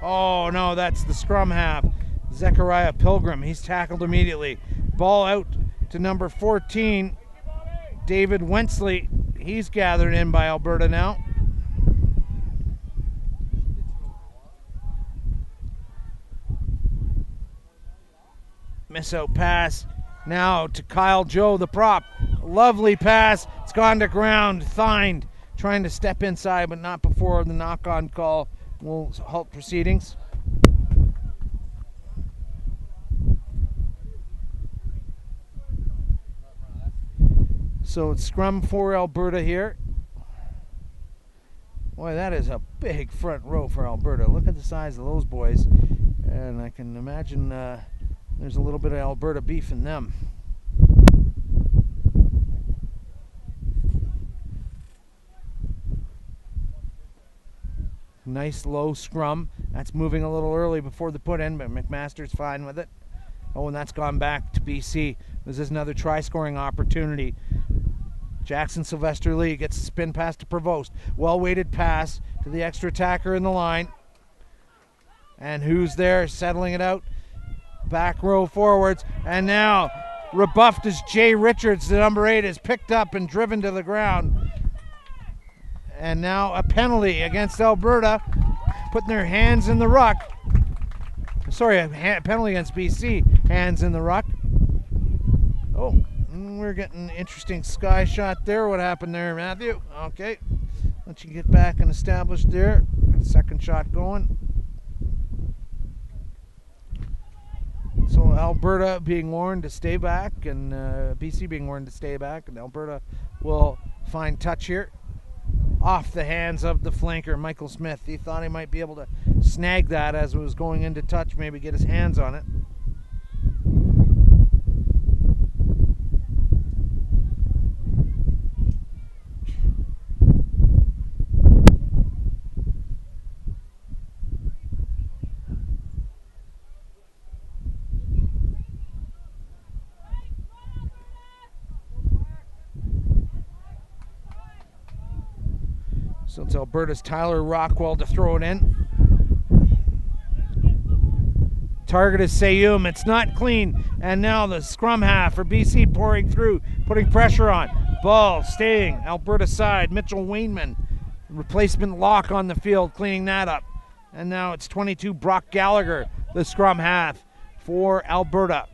Speaker 1: Oh no, that's the scrum half, Zechariah Pilgrim. He's tackled immediately. Ball out to number 14, David Wensley. He's gathered in by Alberta now. Miss out pass now to Kyle Joe, the prop. Lovely pass. It's gone to ground. Thine trying to step inside, but not before the knock-on call will halt proceedings. So it's scrum for Alberta here. Boy, that is a big front row for Alberta. Look at the size of those boys. And I can imagine there's a little bit of Alberta beef in them. Nice low scrum. That's moving a little early before the put in, but McMaster's fine with it. Oh, and that's gone back to BC. This is another try-scoring opportunity. Jackson Sylvester Lee gets a spin pass to Provost. Well-weighted pass to the extra attacker in the line. And who's there settling it out? Back row forwards. And now rebuffed as Jay Richards, the number 8, is picked up and driven to the ground. And now a penalty against Alberta, putting their hands in the ruck. Sorry, a penalty against BC, hands in the ruck. Oh, we're getting an interesting sky shot there. What happened there, Matthew? Okay, let you get back and establish there. Got a second shot going. So Alberta being warned to stay back, and BC being warned to stay back, and Alberta will find touch here. Off the hands of the flanker, Michael Smith. He thought he might be able to snag that as it was going into touch, maybe get his hands on it. So it's Alberta's Tyler Rockwell to throw it in. Target is Sayum. It's not clean. And now the scrum half for BC pouring through, putting pressure on. Ball staying Alberta side. Mitchell Wainman, replacement lock on the field, cleaning that up. And now it's 22 Brock Gallagher, the scrum half for Alberta.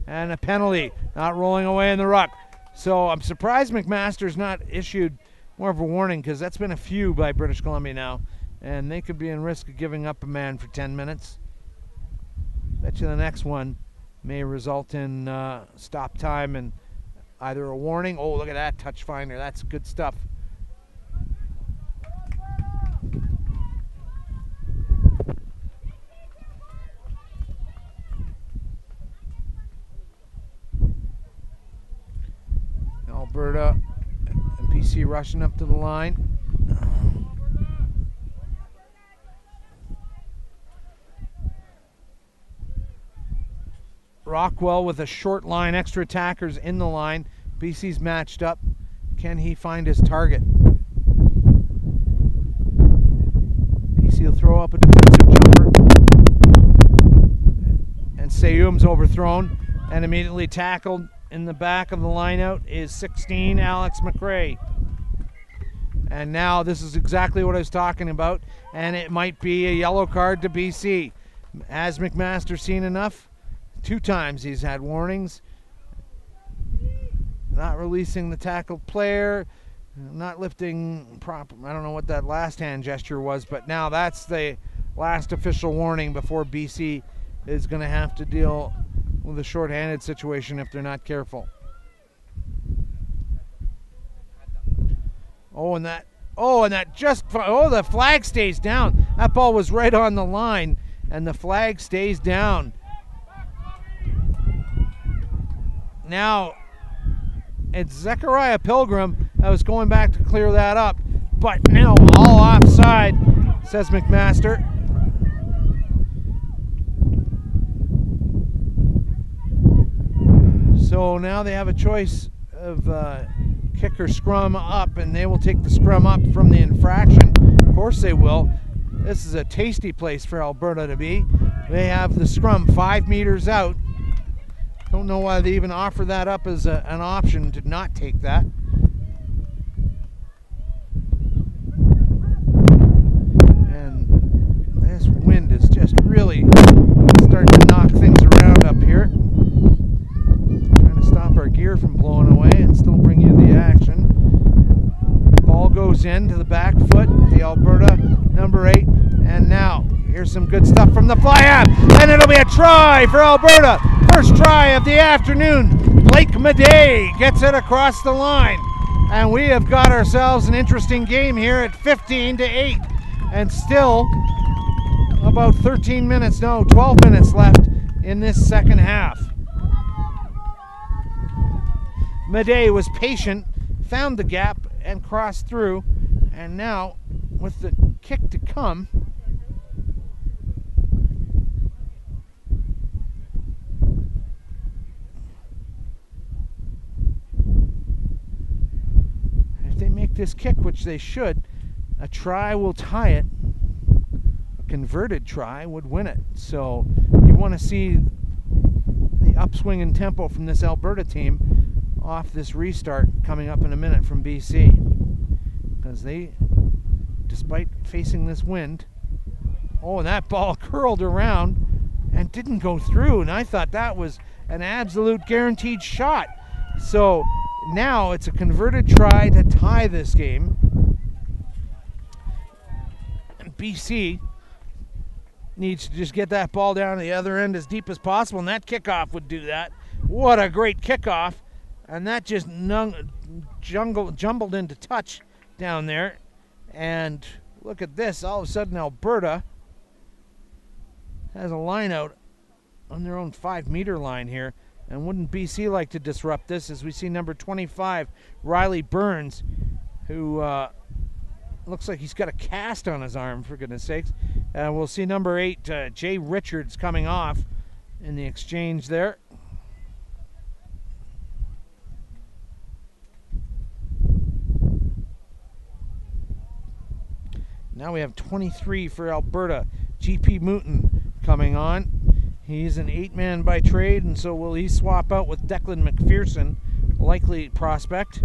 Speaker 1: And a penalty, not rolling away in the ruck. So I'm surprised McMaster's not issued more of a warning, because that's been a few by British Columbia now. And they could be in risk of giving up a man for 10 minutes. Bet you the next one may result in stop time and either a warning. Oh, look at that touch finder. That's good stuff. Alberta and BC rushing up to the line. Rockwell with a short line, extra attackers in the line. BC's matched up. Can he find his target? BC will throw up a defensive jumper. And Sayum's overthrown and immediately tackled in the back of the lineout is 16, Alex McRae. And now this is exactly what I was talking about, and it might be a yellow card to BC. Has McMaster seen enough? 2 times he's had warnings. Not releasing the tackled player, not lifting proper. I don't know what that last hand gesture was, but now that's the last official warning before BC is going to have to deal with a shorthanded situation if they're not careful. The flag stays down. That ball was right on the line, and the flag stays down. Now, it's Zechariah Pilgrim that was going back to clear that up, but now all offside, says McMaster. So now they have a choice of kick or scrum up, and they will take the scrum up from the infraction. Of course they will. This is a tasty place for Alberta to be. They have the scrum 5 meters out. Don't know why they even offer that up as an option to not take that. And this wind is just really starting to knock things around up here. Trying to stop our gear from blowing away and still bring you the action. Ball goes in to the back foot, the Alberta number 8. And now, here's some good stuff from the fly half, and it'll be a try for Alberta. First try of the afternoon. Blake Madej gets it across the line. And we have got ourselves an interesting game here at 15-8. And still about 12 minutes left in this second half. Madej was patient, found the gap, and crossed through. And now, with the kick to come, if they make this kick, which they should, a try will tie it. A converted try would win it. So you want to see the upswing in tempo from this Alberta team off this restart coming up in a minute from BC. Because they, despite facing this wind, and that ball curled around and didn't go through. And I thought that was an absolute guaranteed shot. So now it's a converted try to tie this game. And BC needs to just get that ball down to the other end as deep as possible, and that kickoff would do that. What a great kickoff. And that just jumbled into touch down there. And look at this. All of a sudden, Alberta has a line out on their own 5-meter line here. And wouldn't BC like to disrupt this, as we see number 25, Riley Burns, who looks like he's got a cast on his arm, for goodness sakes. We'll see number 8, Jay Richards, coming off in the exchange there. Now we have 23 for Alberta. GP Mooten coming on. He's an 8-man by trade, and so will he swap out with Declan McPherson, likely prospect.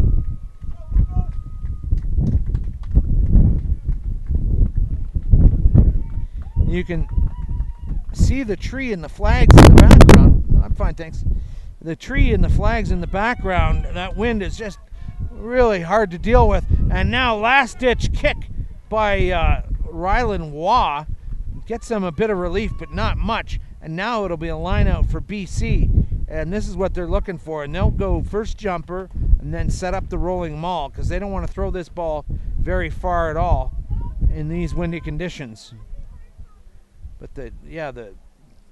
Speaker 1: You can see the tree and the flags in the background. I'm fine, thanks. The tree and the flags in the background, that wind is just really hard to deal with. And now last-ditch kick by Rylan Waugh gets them a bit of relief, but not much. And now it'll be a line out for BC. And this is what they're looking for. And they'll go first jumper and then set up the rolling maul, because they don't want to throw this ball very far at all in these windy conditions. But the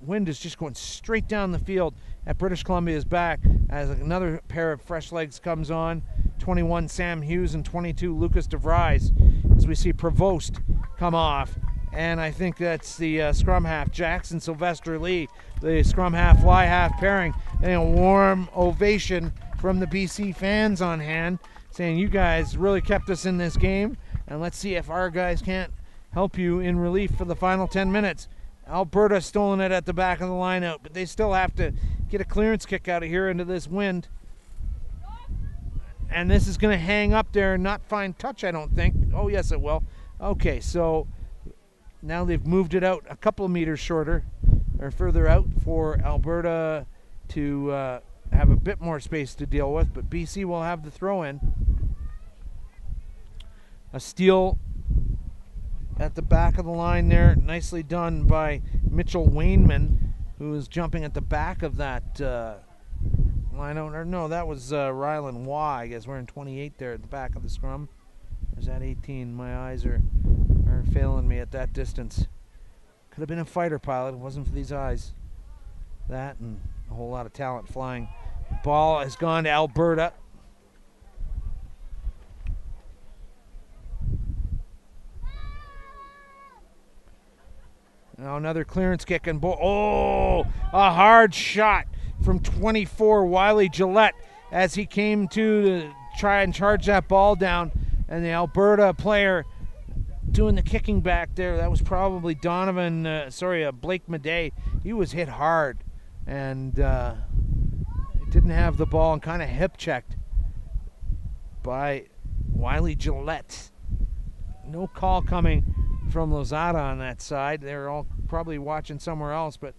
Speaker 1: wind is just going straight down the field at British Columbia's back as another pair of fresh legs comes on. 21 Sam Hughes and 22 Lucas DeVries, as we see Provost come off. And I think that's the scrum half, Jackson Sylvester Lee, the scrum half, fly half pairing. And a warm ovation from the BC fans on hand, saying you guys really kept us in this game, and let's see if our guys can't help you in relief for the final 10 minutes. Alberta stolen it at the back of the line out, but they still have to get a clearance kick out of here into this wind. And this is going to hang up there and not find touch, I don't think. Oh, yes, it will. Okay, so now they've moved it out a couple of meters shorter, or further out, for Alberta to have a bit more space to deal with, but BC will have the throw-in. A steal at the back of the line there, nicely done by Mitchell Wainman, who is jumping at the back of that line owner. No, that was Rylan Waugh, I guess, wearing 28 there at the back of the scrum. Or is that 18? My eyes are failing me at that distance. Could have been a fighter pilot, it wasn't for these eyes. That and a whole lot of talent flying. Ball has gone to Alberta. Now another clearance kick, and oh, a hard shot from 24 Wiley Gillette as he came to try and charge that ball down, and the Alberta player doing the kicking back there, that was probably Blake Madej. He was hit hard and didn't have the ball and kind of hip checked by Wiley Gillette. No call coming from Lozada on that side. They're all probably watching somewhere else, but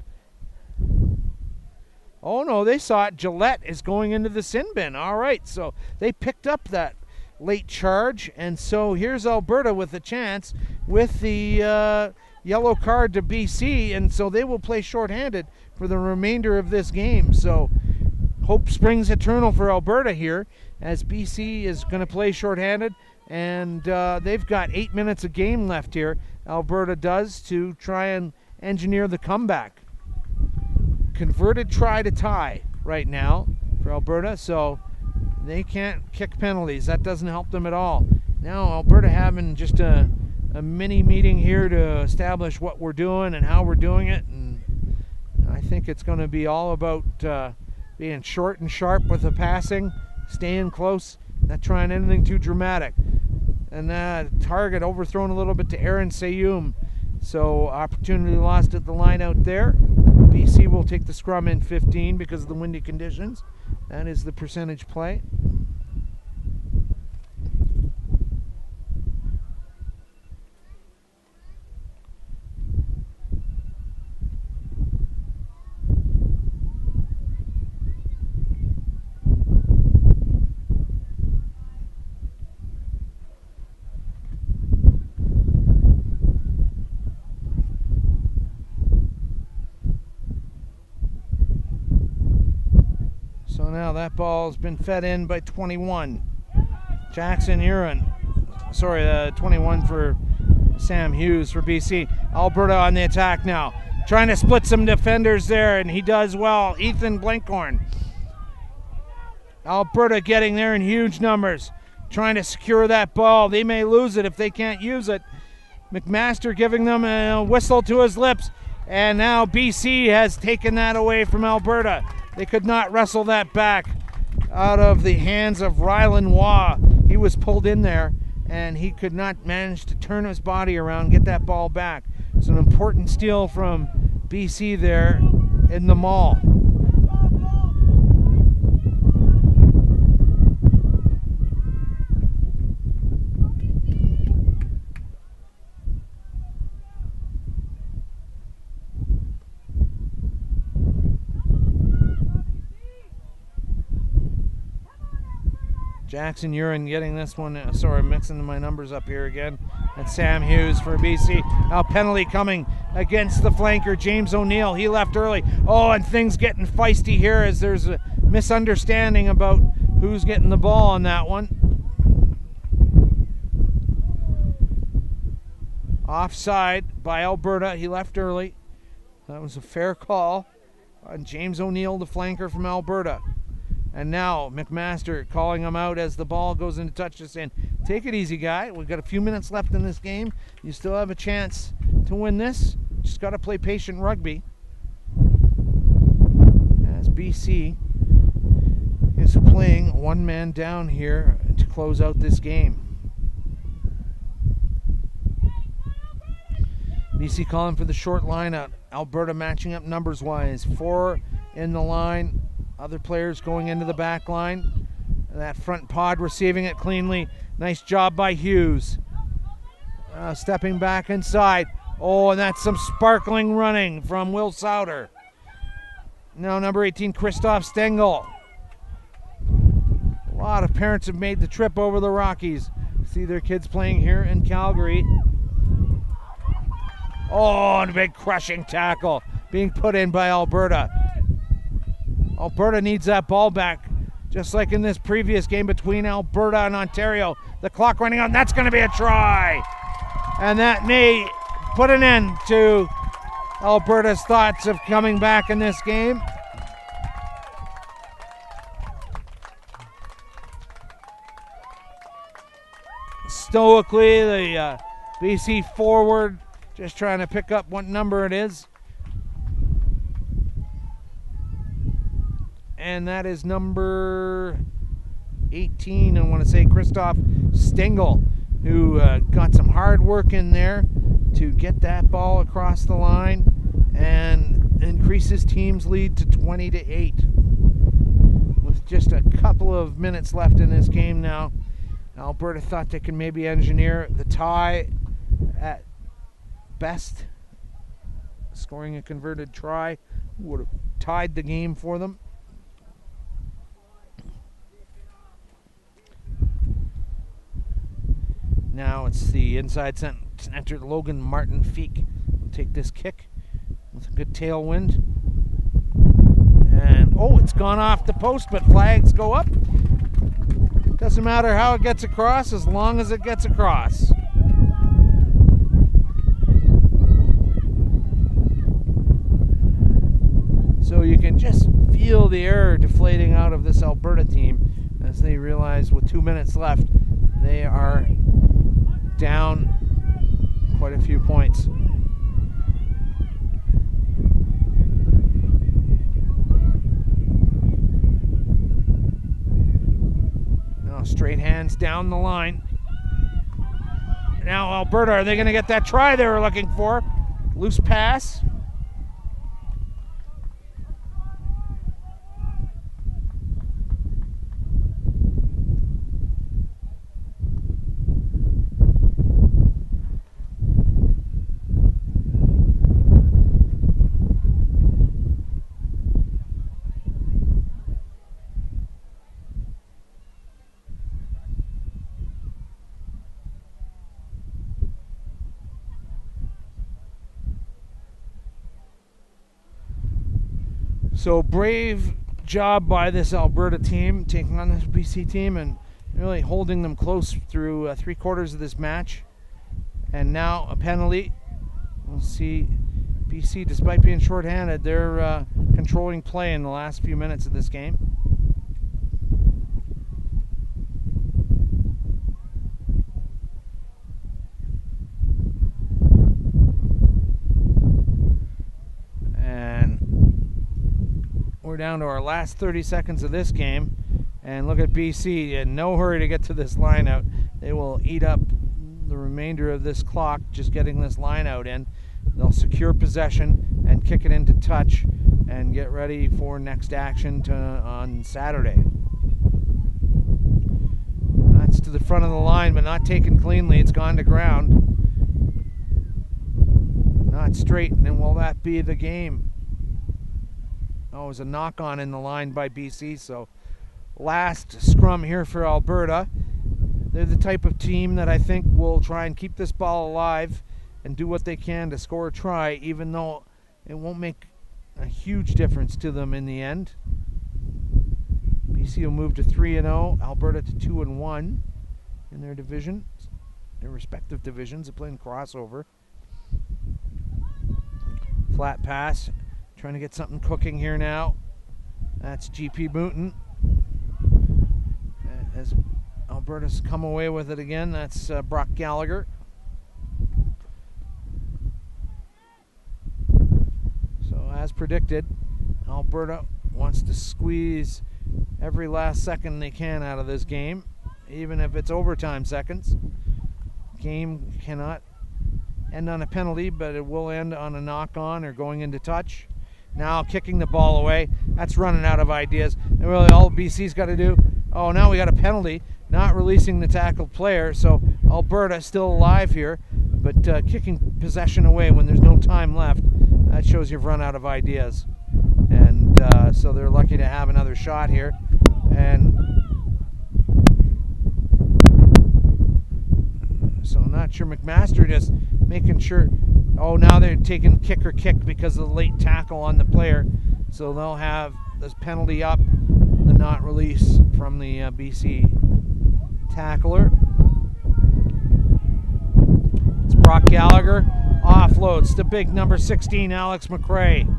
Speaker 1: oh no, they saw it. Gillette is going into the sin bin. All right, so they picked up that late charge, and so here's Alberta with a chance with the yellow card to BC, and so they will play shorthanded for the remainder of this game. So hope springs eternal for Alberta here, as BC is going to play shorthanded. And they've got 8 minutes of game left here, Alberta does, to try and engineer the comeback. Converted try to tie right now for Alberta, so they can't kick penalties. That doesn't help them at all. Now Alberta having just a mini meeting here to establish what we're doing and how we're doing it. And I think it's going to be all about being short and sharp with the passing, staying close, not trying anything too dramatic. And that target overthrown a little bit to Aaron Sayum. So opportunity lost at the line out there. BC will take the scrum in 15 because of the windy conditions. That is the percentage play. So now that ball's been fed in by 21. Jackson Urin. Sorry, 21 for Sam Hughes for BC. Alberta on the attack now. Trying to split some defenders there, and he does well. Ethan Blinkhorn. Alberta getting there in huge numbers. Trying to secure that ball. They may lose it if they can't use it. McMaster giving them a whistle to his lips. And now BC has taken that away from Alberta. They could not wrestle that back out of the hands of Rylan Waugh. He was pulled in there, and he could not manage to turn his body around, get that ball back. It's an important steal from BC there in the maul. Jackson Urin getting this one. Sorry, mixing my numbers up here again. That's Sam Hughes for BC. Now penalty coming against the flanker, James O'Neill. He left early. Oh, and things getting feisty here as there's a misunderstanding about who's getting the ball on that one. Offside by Alberta. He left early. That was a fair call on James O'Neill, the flanker from Alberta. And now McMaster calling him out as the ball goes into touch, just saying, take it easy, guy. We've got a few minutes left in this game. You still have a chance to win this. Just got to play patient rugby. As BC is playing one man down here to close out this game. BC calling for the short line out. Alberta matching up numbers-wise. 4 in the line. Other players going into the back line. That front pod receiving it cleanly. Nice job by Hughes. Stepping back inside. Oh, and that's some sparkling running from Will Souter. Now number 18, Christoph Stengel. A lot of parents have made the trip over the Rockies. See their kids playing here in Calgary. Oh, and a big crushing tackle being put in by Alberta. Alberta needs that ball back, just like in this previous game between Alberta and Ontario. The clock running on, that's going to be a try. And that may put an end to Alberta's thoughts of coming back in this game. Stoically, the BC forward just trying to pick up what number it is. And that is number 18, I want to say, Christoph Stengel, who got some hard work in there to get that ball across the line and increase his team's lead to 20-8. With just a couple of minutes left in this game now, Alberta thought they could maybe engineer the tie at best. Scoring a converted try would have tied the game for them. Now it's the inside center, Logan Martin Feek will take this kick with a good tailwind. And, oh, it's gone off the post, but flags go up. Doesn't matter how it gets across, as long as it gets across. So you can just feel the air deflating out of this Alberta team as they realize with 2 minutes left, they are down quite a few points. Now straight hands down the line. Now Alberta, are they going to get that try they were looking for? Loose pass. So brave job by this Alberta team taking on this BC team and really holding them close through 3/4 of this match. And now a penalty. We'll see BC, despite being shorthanded, they're controlling play in the last few minutes of this game. We're down to our last 30 seconds of this game, And look at BC, in no hurry to get to this line out. They will eat up the remainder of this clock just getting this line out in. They'll secure possession and kick it into touch and get ready for next action on Saturday. That's to the front of the line, but not taken cleanly. It's gone to ground. Not straight, and will that be the game? Oh, it was a knock-on in the line by BC, so last scrum here for Alberta. They're the type of team that I think will try and keep this ball alive and do what they can to score a try, even though it won't make a huge difference to them in the end. BC will move to 3-0, Alberta to 2-1 in their division, their respective divisions. They're playing crossover. Flat pass, trying to get something cooking here now. That's GP Booten. As Alberta's come away with it again, that's Brock Gallagher. So as predicted, Alberta wants to squeeze every last second they can out of this game, even if it's overtime seconds. Game cannot end on a penalty, but it will end on a knock-on or going into touch. Now kicking the ball away. That's running out of ideas. And really all BC's got to do, oh, now we got a penalty, not releasing the tackled player. So Alberta still alive here, but kicking possession away when there's no time left, that shows you've run out of ideas. And so they're lucky to have another shot here. And so I'm not sure. McMaster just making sure. Oh, now they're taking kick because of the late tackle on the player. So they'll have this penalty up, the not release from the BC tackler. It's Brock Gallagher. Offloads to big number 16, Alex McRae.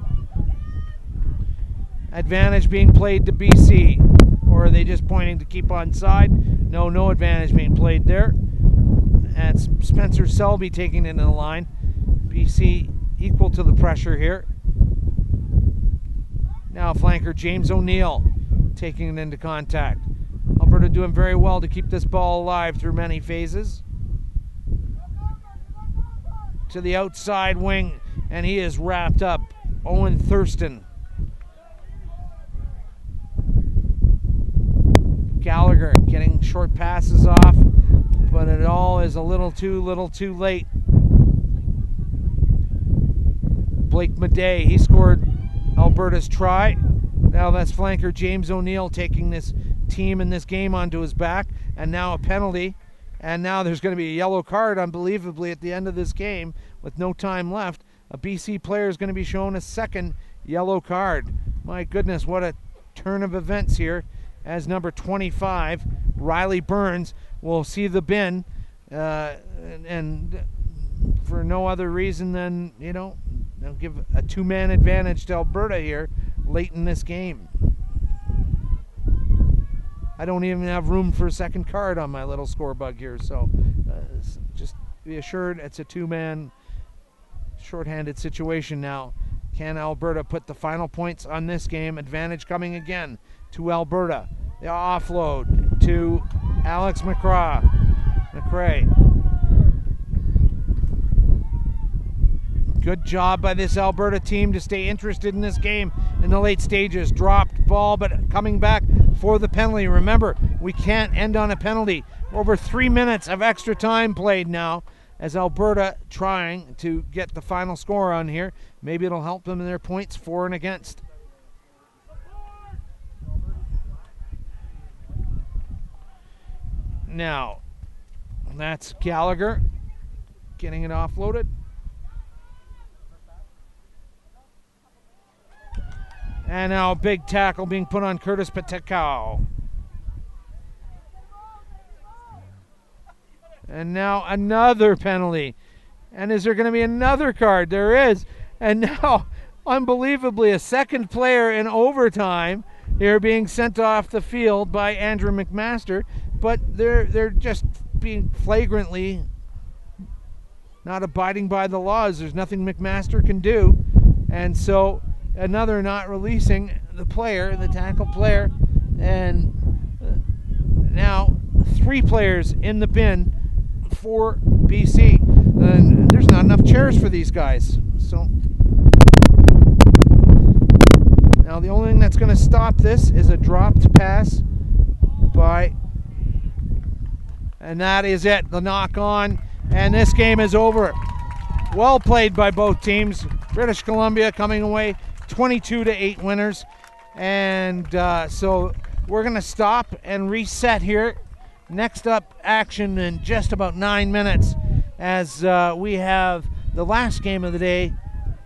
Speaker 1: Advantage being played to BC. Or are they just pointing to keep on side? No advantage being played there. And Spencer Selby taking it in the line. BC equal to the pressure here. Now flanker James O'Neill taking it into contact. Alberta doing very well to keep this ball alive through many phases. To the outside wing, and he is wrapped up. Owen Thurston. Gallagher getting short passes off, but it all is a little too late. Blake Madej, he scored Alberta's try. Now that's flanker James O'Neill taking this team and this game onto his back, and now a penalty. And now there's going to be a yellow card, unbelievably, at the end of this game with no time left. A BC player is going to be shown a second yellow card. My goodness, what a turn of events here, as number 25, Riley Burns, will see the bin, and for no other reason than, you know, they'll give a two-man advantage to Alberta here late in this game. I don't even have room for a second card on my little score bug here, so just be assured it's a two-man shorthanded situation now. Can Alberta put the final points on this game? Advantage coming again to Alberta. The offload to Alex McRae. Good job by this Alberta team to stay interested in this game in the late stages. Dropped ball, but coming back for the penalty. Remember, we can't end on a penalty. Over 3 minutes of extra time played now, as Alberta trying to get the final score on here. Maybe it'll help them in their points for and against. Now, that's Gallagher getting it offloaded. And now a big tackle being put on Curtis Patekau. And now another penalty. And is there going to be another card? There is. And now, unbelievably, a second player in overtime here being sent off the field by Andrew McMaster. But they're just being flagrantly not abiding by the laws. There's nothing McMaster can do. And so another not releasing the player, the tackle player, and now 3 players in the bin for BC. And there's not enough chairs for these guys. So now the only thing that's going to stop this is a dropped pass by, and that is it, the knock on, and this game is over. Well played by both teams. British Columbia coming away 22-8 winners. And so we're going to stop and reset here. Next up, action in just about 9 minutes as we have the last game of the day,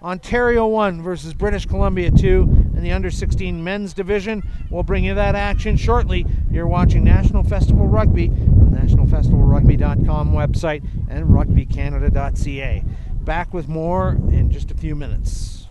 Speaker 1: Ontario 1 versus British Columbia 2 in the under-16 men's division. We'll bring you that action shortly. You're watching National Festival Rugby on the nationalfestivalrugby.com website and rugbycanada.ca. Back with more in just a few minutes.